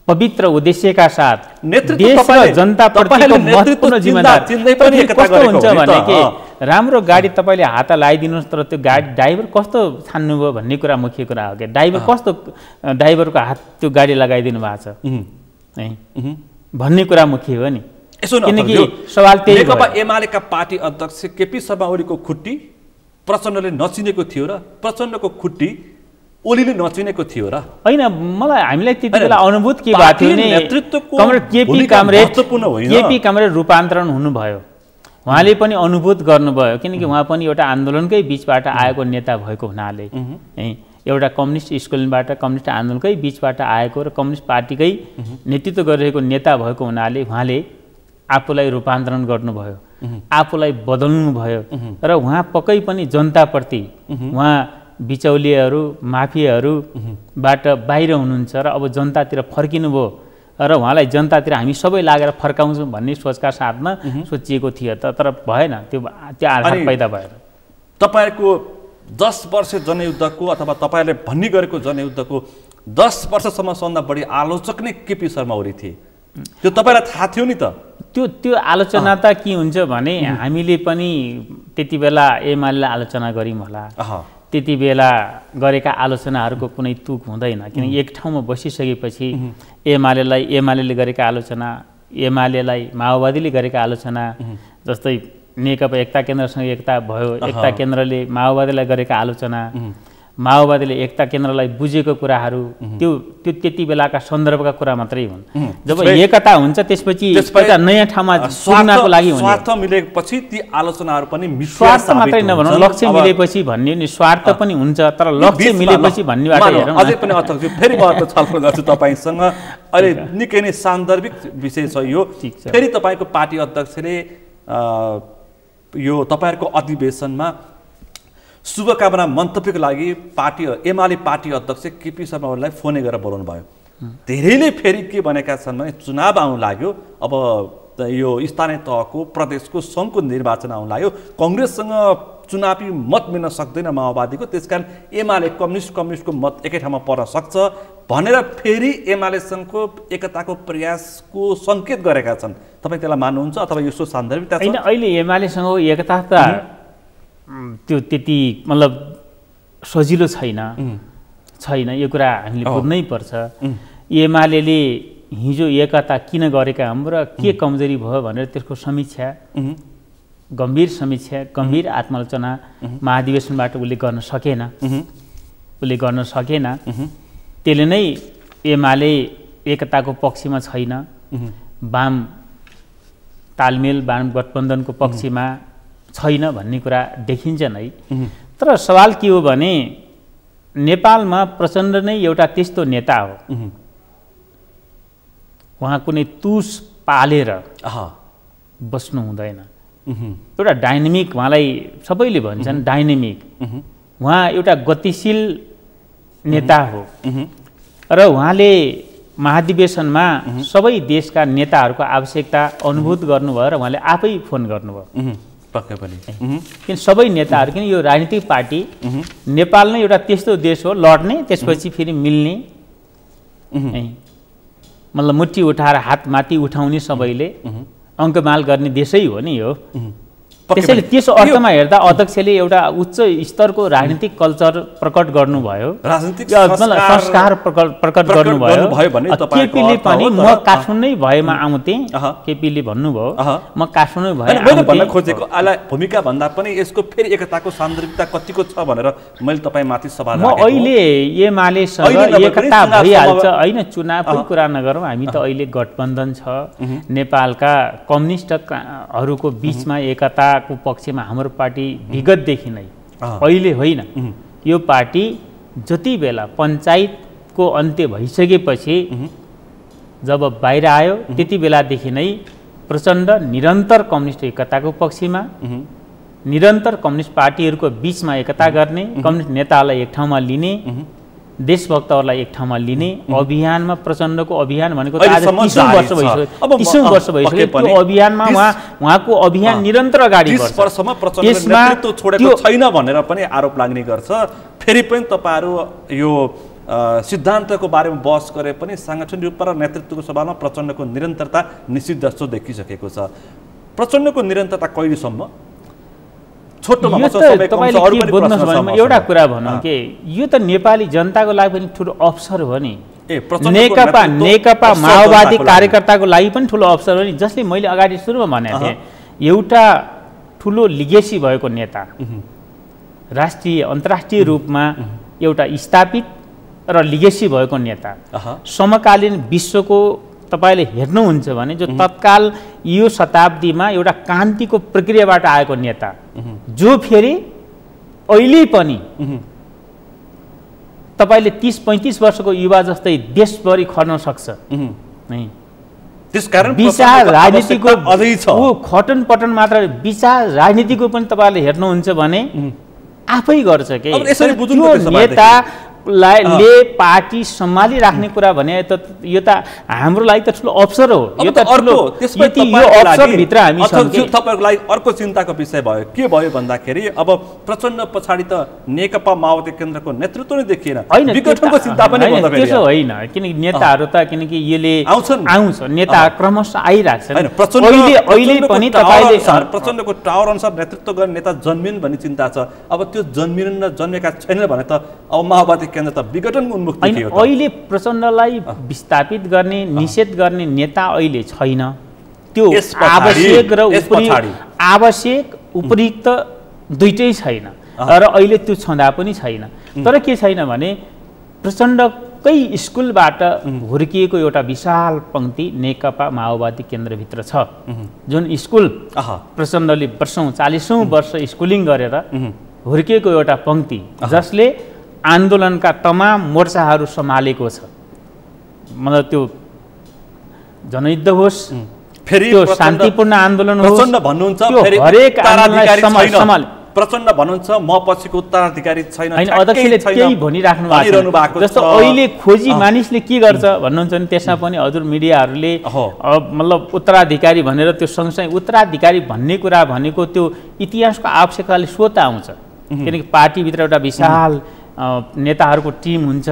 पवित्र उद्देश्यका साथ देश र जनताप्रतिको महत्त्वपूर्ण जिम्मेदारी कस्तो हुन्छ भने कि राम्रो गाडी तपाईँले हात लगाइदिनुहोस् तर त्यो गाडी ड्राइभर कस्तो छान्नुभयो भन्ने कुरा मुख्य कुरा हो। कि ड्राइभरको हात त्यो गाडी लगाइदिनु भएको छ है भन्ने कुरा मुख्य हो नि। किनकि सवाल त्यही नेकपा एमालेका पार्टी अध्यक्ष केपी शर्मा ओलीको खुट्टी प्रचण्डले नचिनेको थियो र प्रचण्डको खुट्टी ओलीले नचिनेको थियो र होइन। मलाई हामीलाई त्यति बेला अनुभूत के भएको थियो नि, केपी कामरेड रूपान्तरण हुनुभयो, उहाँले पनि अनुभूत गर्नुभयो। किनकि उहाँ पनि एउटा आन्दोलनकै बिचबाट आएको नेता भएको हुनाले, एउटा कम्युनिस्ट स्कुलबाट कम्युनिस्ट आन्दोलनकै बिचबाट आएको र कम्युनिस्ट पार्टीकै नेतृत्व गरिरहेको नेता भएको हुनाले उहाँले आफूलाई रूपान्तरण गर्नुभयो, आफूलाई बदल्नु भयो र उहाँ पक्कै पनि जनताप्रति उहाँ बिचौलियाहरू, माफियाहरूबाट बाहिर हुनुहुन्छ र अब जनतातिर फर्किनु भयो र उहाँलाई जनतातिर हामी सबै लागेर फर्काउँछौँ भन्ने सोचका साथमा सोचिएको थियो। तर भएन, त्यो आधार पैदा भएर। तपाईँको 10 वर्ष जनयुद्धको अथवा तपाईँले भन्ने गरेको जनयुद्धको 10 वर्षसम्म सबभन्दा बढी आलोचक नै केपी शर्मा ओली थिए। त्यो तपाईँलाई थाहा थियो नि त? त्यो आलोचना त के हुन्छ भने हामीले पनि त्यति बेला एमालेलाई आलोचना गऱ्यौँ होला। त्यति बेला गरेका आलोचनाहरूको कुनै तुक हुँदैन। किनकि एक ठाउँमा बसिसकेपछि एमालेले गरेका आलोचना, एमालेलाई माओवादीले गरेका आलोचना, जस्तै नेकपा एकता केन्द्रसँग एकता भयो, एकता केन्द्रले माओवादीलाई गरेका आलोचना माओवादीले एकता केन्द्रलाई बुझेको कुराहरू त्यो त्यति बेलाका सन्दर्भका कुरा मात्रै हुन्। जब एकता हुन्छ त्यसपछि एउटा नयाँ ठाउँमा पुग्नको लागि हुन्छ। स्वार्थ मिलेपछि ती आलोचनाहरू पनि स्वार्थ मात्रै नभनौँ, लक्ष्य मिलेपछि भन्ने नि स्वार्थ पनि हुन्छ, तर लक्ष्य मिलेपछि भन्नेबाट हेरौँ। अझै पनि अध्यक्ष फेरि म छलफल गर्छु तपाईँसँग। अहिले निकै नै सान्दर्भिक विषय छ यो। फेरि तपाईँको पार्टी अध्यक्षले यो तपाईँहरूको अधिवेशनमा शुभकामना मन्तव्यको लागि एमाले पार्टी अध्यक्ष केपी शर्मा ओलीलाई फोनै गरेर बोलाउनु भयो। धेरैले फेरि के भनेका छन् भने चुनाव आउनु लाग्यो, अब यो स्थानीय तहको प्रदेशको सङ्घको निर्वाचन आउनु लाग्यो, कङ्ग्रेससँग चुनावी मत मिल्न सक्दैन माओवादीको, त्यसकारण एमाले कम्युनिस्टको मत एकै ठाउँमा पर्न सक्छ भनेर फेरि एमालेसँगको एकताको प्रयासको सङ्केत गरेका छन्। तपाईँ त्यसलाई मान्नुहुन्छ अथवा यसो सान्दर्भिकता छ? अहिले एमालेसँग एकता त त्यो त्यति मतलब सजिलो छैन, यो कुरा हामीले बुझ्नै पर्छ। एमाले हिजो एकता किन गरेका हाम्रो र के कमजोरी भयो भनेर त्यसको समीक्षा, गम्भीर समीक्षा, गम्भीर आत्मालोचना महाधिवेशनबाट उसले गर्न सकेन। त्यसले नै एमाले एकताको पक्षमा छैन, वाम तालमेल, वाम गठबन्धनको पक्षमा छैन भन्ने कुरा देखिन्छ नै। तर सवाल के हो भने नेपालमा प्रचण्ड नै एउटा त्यस्तो नेता हो, उहाँ कुनै तुस पालेर बस्नु हुँदैन। एउटा डाइनामिक, उहाँलाई सबैले भन्छन् डाइनामिक, उहाँ एउटा गतिशील नेता हो र उहाँले महाधिवेशनमा सबै देशका नेताहरूको आवश्यकता अनुभूत गर्नुभयो र उहाँले आफै फोन गर्नुभयो। किन सबै नेताहरू, किन यो राजनीतिक पार्टी नेपाल नै एउटा त्यस्तो देश हो लड्ने, त्यसपछि फेरि मिल्ने, मतलब मुट्ठी उठाएर हात माथि उठाउने, सबैले अङ्कमाल गर्ने देशै हो नि यो। त्यसैले त्यस अर्थमा हेर्दा अध्यक्षले एउटा उच्च स्तरको राजनीतिक कल्चर प्रकट गर्नुभयो, संस्कार प्रकट गर्नुभयो। केपीले पनि म काठमाडौँ भएमा आउँथेँ, केपीले भन्नुभयो म काठमाडौँ भए खोजेको भूमिका भन्दा पनि यसको फेरि एकताको सान्दर्भिकता कतिको छ भनेर मैले तपाईँ माथि सवाल राखेको। म अहिले एमालेसँग एकता भइहाल्छ होइन, चुनावकै कुरा नगरौँ, हामी त अहिले गठबन्धन छ, नेपालका कम्युनिस्टहरूको बिचमा एकता को पक्षमा हाम्रो पार्टी विगतदेखि नै, अहिले होइन। यो पार्टी जति बेला पञ्चायतको अन्त्य भइसकेपछि जब बाहिर आयो त्यति बेलादेखि नै प्रचण्ड निरन्तर कम्युनिस्ट एकताको पक्षमा, निरन्तर कम्युनिस्ट पार्टीहरूको बिचमा एकता गर्ने, कम्युनिस्ट नेतालाई एक ठाउँमा लिने, देशभक्तहरूलाई एक ठाउँमा लिने अभियानमा प्रचण्डको अभियान भनेको आज 30 वर्ष भइसक्यो। त्यो अभियानमा उहाँको अभियान निरन्तर अगाडि बढ्छ। 30 वर्षमा प्रचण्डले नेतृत्व छोडेको छैन भनेर पनि आरोप लाग्ने गर्छ। फेरि पनि तपाईहरु यो सिद्धान्तको बारेमा बहस गरे पनि सांगठनिक रूपमा र नेतृत्वको सवालमा प्रचण्डको निरन्तरता निश्चित जस्तो देखिसकेको छ। प्रचण्डको निरन्तरता कहिलेसम्म? एउटा कुरा भनौँ कि यो त नेपाली जनताको लागि पनि ठुलो अवसर हो नि, नेकपा माओवादी कार्यकर्ताको लागि पनि ठुलो अवसर हो नि। जसले मैले अगाडि सुरुमा भनेको थिएँ, एउटा ठुलो लिगेसी भएको नेता, राष्ट्रिय अन्तर्राष्ट्रिय रूपमा एउटा स्थापित र लिगेसी भएको नेता, समकालीन विश्वको तपाईले हेर्नुहुन्छ भने जो तत्काल यो शताब्दीमा एउटा क्रान्तिको प्रक्रियाबाट आएको नेता, जो फेरि अहिले पनि तपाईले 30-35 वर्षको युवा जस्तै देशभरि खट्न सक्छ। त्यसकारण विचार राजनीतिको खटन पटन मात्र, विचार राजनीतिको पनि तपाईले हेर्नुहुन्छ भने आफै गर्छ के। नेताले पार्टी सम्हाली राख्ने कुरा भने त यो त हाम्रो लागि त ठुलो अवसर हो। यो त अवसरभित्र हामी छौँ। तपाईँहरूको लागि अर्को चिन्ताको विषय भयो, के भयो भन्दाखेरि अब प्रचण्ड पछाडि त नेकपा माओवादी केन्द्रको नेतृत्व नै देखिएन, विघटनको चिन्ता पनि भयो। त्यसो होइन, किनकि नेताहरू त किनकि यसले आउँछ, नेता क्रमशः आइराख्छन्। अहिले पनि तपाईँले प्रचण्डको टावर अनुसार नेतृत्व गर्ने नेता जन्मिन् भन्ने चिन्ता छ। अब त्यो जन्मिन् र जन्मेका छैनन् भने त अब माओवादी केन्द्र त विघटन उन्मुख थियो। अहिले प्रचण्डलाई विस्थापित गर्ने, निषेध गर्ने नेता अहिले छैन। त्यो आवश्यक र आवश्यक उपयुक्त दुइटै छैन र अहिले त्यो छँदा पनि छैन। तर के छैन भने प्रचण्डकै स्कुलबाट हुर्किएको एउटा विशाल पंक्ति नेकपा माओवादी केन्द्रभित्र छ, जुन स्कुल प्रचण्डले वर्षौं 40औं वर्ष स्कुलिङ गरेर हुर्किएको एउटा पंक्ति, जसले आन्दोलनका तमाम मोर्चाहरू सम्हालेको छ। मतलब त्यो जनयुद्ध होस्, फेरि त्यो शान्तिपूर्ण आन्दोलन होस्, प्रचण्ड भन्नुहुन्छ फेरि हरेक आन्दोलनलाई सम्हाल प्रचण्ड भन्नुहुन्छ म पछिको उत्तराधिकारी छैन। हैन, अध्यक्षले त्यही भनिराख्नु भएको छ। जस्तो अहिले खोजी मानिसले के गर्छ भन्नुहुन्छ नि, त्यसमा पनि हजुर मिडियाहरूले मतलब उत्तराधिकारी भनेर त्यो सँगसँगै उत्तराधिकारी भन्ने कुरा भनेको त्यो इतिहासको आवश्यकताले स्वतः आउँछ, किनकि पार्टीभित्र एउटा विशाल नेताहरूको टिम हुन्छ।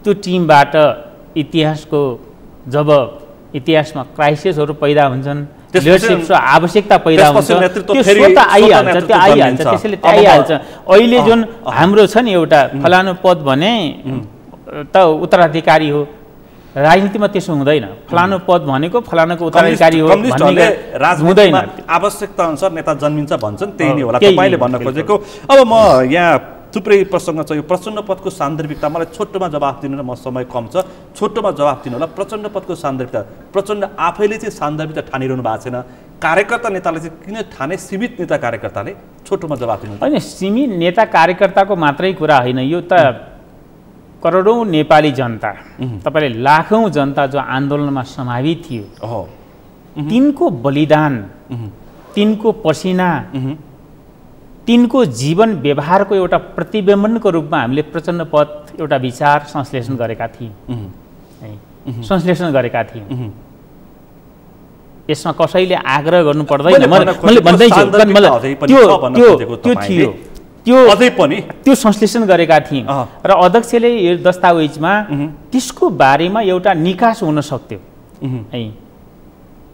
त्यो टिमबाट इतिहासको जब इतिहासमा क्राइसिसहरू पैदा हुन्छन्, लिडरसिपको आवश्यकता पैदा हुन्छ, त्यो स्वतः आइहाल्छ, त्यो आइहाल्छ, त्यसैले त्यो आइहाल्छ। अहिले जुन हाम्रो छ नि एउटा फलानु पद भने त उत्तराधिकारी हो, राजनीतिमा त्यसो हुँदैन। फलानु पद भनेको फलानुको उत्तराधिकारी हो भन्ने हुँदैन। आवश्यकता अनुसार नेता जन्मिन्छ भन्छन्, त्यही नै होला तपाईले भन्न खोजेको। अब म यहाँ थुप्रै प्रसङ्ग छ, यो प्रचण्ड पदको सान्दर्भिकता मलाई छोटोमा जवाफ दिनु न, म समय कम छ, छोटोमा जवाफ दिनु होला। प्रचण्ड पदको सान्दर्भिकता प्रचण्ड आफैले चाहिँ सान्दर्भिकता ठानिरहनु भएको छैन, कार्यकर्ता नेताले चाहिँ किन ठाने? सीमित नेता कार्यकर्ताले छोटोमा जवाफ दिनु। होइन, सीमित नेता कार्यकर्ताको मात्रै कुरा होइन, यो त करोडौँ नेपाली जनता, तपाईँले लाखौँ जनता जो आन्दोलनमा समावित थियो, तिनको बलिदान, तिनको पसिना, तिनको जीवन व्यवहारको एउटा प्रतिबिम्बनको रूपमा हामीले प्रचण्ड पद एउटा विचार संश्लेषण गरेका थियौँ, संश्लेषण गरेका थियौँ। यसमा कसैले आग्रह गर्नु पर्दैन, मैले भन्दैछु त्यो थियो, त्यो अझै पनि त्यो संश्लेषण गरेका थियौँ र अध्यक्षले यो दस्तावेजमा त्यसको बारेमा एउटा निकास हुन सक्थ्यो है,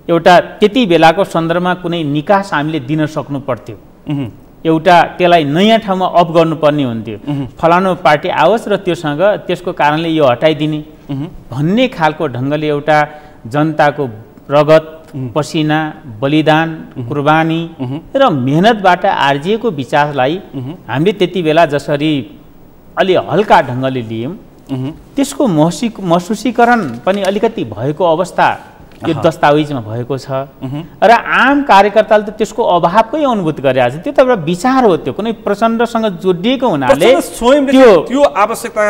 एउटा त्यति बेलाको सन्दर्भमा कुनै निकास हामीले दिन सक्नु पर्थ्यो, एउटा त्यसलाई नयाँ ठाउँमा अप गर्नुपर्ने हुन्थ्यो। फलानु पार्टी आओस् र त्योसँग त्यसको कारणले यो हटाइदिने भन्ने खालको ढङ्गले एउटा जनताको रगत, पसिना, बलिदान, कुर्बानी र मेहनतबाट आर्जिएको विचारलाई हामीले त्यति बेला जसरी अलि हल्का ढङ्गले लियौँ, त्यसको महसुसीकरण पनि अलिकति भएको अवस्था यो दस्तावेजमा भएको छ र आम कार्यकर्ताले त त्यसको अभावकै अनुभूति गरिरहेको छ। त्यो त एउटा विचार हो, त्यो कुनै प्रचण्डसँग जोडिएको हुनाले त्यो आवश्यकता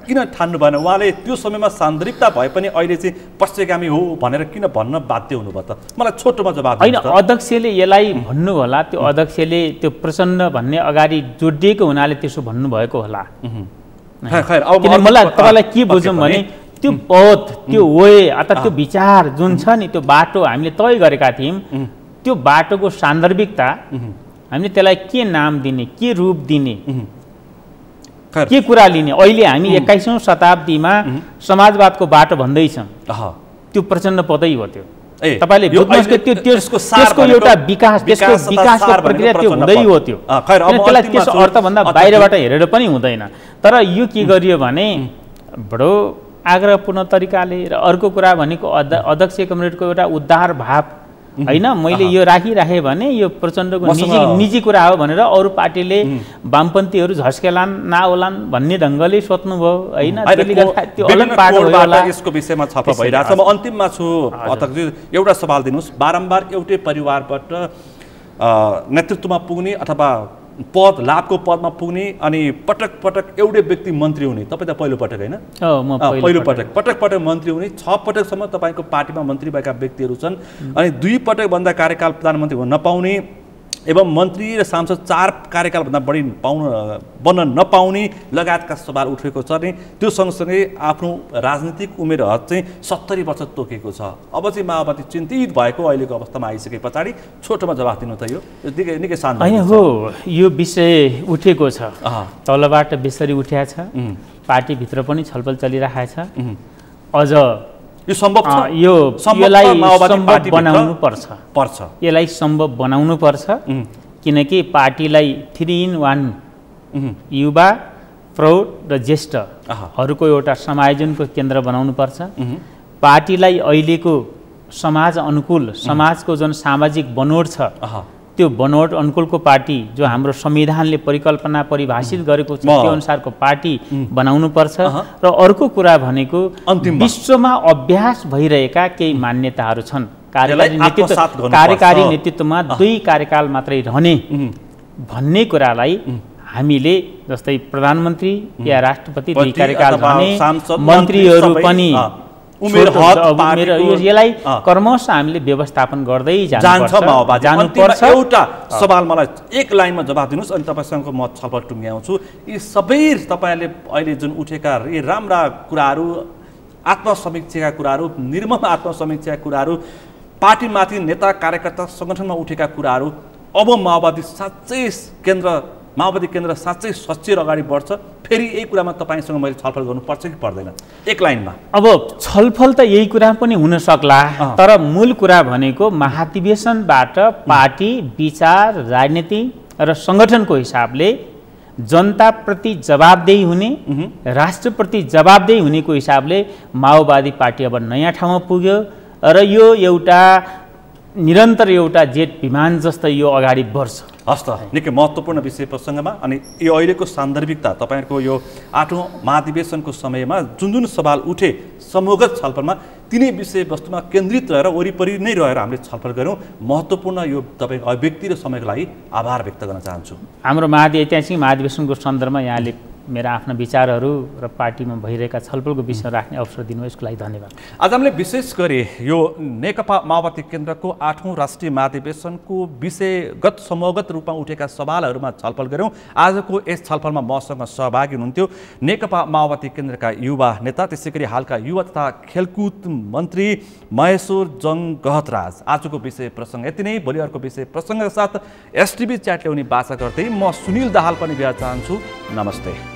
किन ठान्नु भएन? उहाँले त्यो समयमा सान्दर्भिकता भए पनि अहिले चाहिँ पश्चिगामी हो भनेर किन भन्न बाध्य हुनुभयो त? मलाई छोटोमा जवाब होइन, अध्यक्षले यसलाई भन्नु होला, त्यो अध्यक्षले त्यो प्रचण्ड भन्ने अगाडि जोडिएको हुनाले त्यसो भन्नुभएको होला। किन मलाई तपाईँलाई के बुझौँ भने त्यो पद, त्यो वे अर्थात् त्यो विचार जुन छ नि, त्यो बाटो हामीले तय गरेका थियौँ, त्यो बाटोको सान्दर्भिकता हामीले त्यसलाई के नाम दिने, के रूप दिने, के कुरा लिने? अहिले हामी 21औं शताब्दीमा समाजवादको बाटो भन्दैछौँ, त्यो प्रचण्ड पदै हो। त्यो तपाईँले बुझ्नुहोस् कि त्यसको एउटा विकास, त्यसको विकासको प्रक्रिया त्यो हुँदै हो। त्यो त्यसलाई त्यसो अर्थभन्दा बाहिरबाट हेरेर पनि हुँदैन। तर यो के गरियो भने बडो आग्रहपूर्ण तरिकाले, र अर्को कुरा भनेको अध्यक्ष कमरेडको एउटा उद्धार भाव होइन, मैले यो राखिराखेँ भने यो प्रचण्डको निजी कुरा हो भनेर अरू पार्टीले वामपन्थीहरू झस्केलान् नहोलान् भन्ने ढङ्गले सोच्नुभयो होइन। त्यो अलग पाटो होला। यसको विषयमा छलफल भइरहेछ। म अन्तिममा छु अध्यक्षजी, एउटा सवाल दिनुहोस्। बारम्बार एउटै परिवारबाट नेतृत्वमा पुग्ने अथवा पद, लाभको पदमा पुग्ने अनि पटक पटक एउटै व्यक्ति मन्त्री हुने, तपाईँ त पहिलो पटक होइन? पहिलो पटक पटक मन्त्री हुने, 6 पटकसम्म तपाईँको पार्टीमा मन्त्री भएका व्यक्तिहरू छन्, अनि 2 पटकभन्दा कार्यकाल प्रधानमन्त्री हुन नपाउने एवं मन्त्री र सांसद 4 कार्यकालभन्दा बढी बन्न नपाउने लगायतका सवाल उठेको छ नि। त्यो सँगसँगै आफ्नो राजनीतिक उमेर हद चाहिँ 70 वर्ष तोकेको छ। अब चाहिँ माओवादी चिन्तित भएको अहिलेको अवस्थामा आइसके पछाडि छोटोमा जवाफ दिनु त यो निकै शान्त होइन हो। यो विषय उठेको छ, तलबाट बेसरी उठ्या छ, पार्टीभित्र पनि छलफल चलिरहेको छ। अझ यो सम्भव छ, यसलाई सम्भव बनाउनु पर्छ, यसलाई सम्भव बनाउनु पर्छ, किनकि पार्टीलाई 3-in-1 युवा, प्रौढ र ज्येष्ठहरूको एउटा समायोजनको केन्द्र बनाउनु पर्छ। पार्टीलाई अहिलेको समाज अनुकूल समाजको जुन सामाजिक बनोट छ त्यो बनोट अनुकूलको पार्टी जो हाम्रो संविधानले परिकल्पना परिभाषित गरेको छ त्यो अनुसारको पार्टी बनाउनुपर्छ र अर्को कुरा भनेको विश्वमा अभ्यास भइरहेका केही मान्यताहरू छन् कार्यकारी नेतृत्वमा 2 कार्यकाल मात्रै रहने भन्ने कुरालाई हामीले जस्तै प्रधानमन्त्री या राष्ट्रपति 2 कार्यकाल रहने मन्त्रीहरू पनि यसलाई कर्मश हामीले व्यवस्थापन गर्दै जानुपर्छ। एउटा सवाल मलाई एक लाइनमा जवाफ दिनुहोस् अनि तपाईसँग म छलफल टुङ्ग्याउँछु। यी सबै तपाईहरुले अहिले जुन उठेका यी राम्रा कुराहरू, आत्मसमीक्षाका कुराहरू, निर्मम आत्मसमीक्षाका कुराहरू, पार्टीमाथि नेता कार्यकर्ता संगठनमा उठेका कुराहरू, अब माओवादी केन्द्र साँच्चै सच्चै अगाडि बढ्छ? फेरि यही कुरामा तपाईसँग मैले छलफल गर्नुपर्छ कि पर्दैन? एक लाइनमा। अब छलफल त यही कुरा पनि हुन सक्ला, तर मूल कुरा भनेको महाधिवेशनबाट पार्टी विचार, राजनीति र संगठनको हिसाबले जनताप्रति जवाबदेही हुने, राष्ट्रप्रति जवाबदेही हुनेको हिसाबले माओवादी पार्टी अब नयाँ ठाउँमा पुग्यो र यो एउटा निरन्तर एउटा जेट विमान जस्तै यो अगाडि बढ्छ। हस् त, निकै महत्त्वपूर्ण विषय प्रसङ्गमा अनि यो अहिलेको सान्दर्भिकता तपाईहरुको यो 8औं महाधिवेशनको समयमा जुन सवाल उठे समूहगत छलफलमा तिनै विषयवस्तुमा केन्द्रित रहेर वरिपरि नै रहेर हामीले छलफल गऱ्यौँ। महत्त्वपूर्ण यो तपाईको अभिव्यक्ति र समयको लागि आभार व्यक्त गर्न चाहन्छु। हाम्रो ऐतिहासिक महाधिवेशनको सन्दर्भमा यहाँले मेरा आफ्ना विचारहरू र पार्टीमा भइरहेका छलफलको विषय राख्ने अवसर दिनुभयो, यसको लागि धन्यवाद। आज हामीले विशेष गरी यो नेकपा माओवादी केन्द्रको 8औं राष्ट्रिय महाधिवेशनको विषयगत समूहगत रूपमा उठेका सवालहरूमा छलफल गऱ्यौँ। आजको यस छलफलमा मसँग सहभागी हुनुहुन्थ्यो नेकपा माओवादी केन्द्रका युवा नेता, त्यसैगरी हालका युवा तथा खेलकुद मन्त्री महेश्वर जङ गहतराज। आजको विषय प्रसङ्ग यति नै। भोलि अर्को विषय प्रसङ्गका साथ एसटिभी च्याट ल्याउने बाचा गर्दै म सुनिल दाहाल पनि बिदा चाहन्छु। नमस्ते।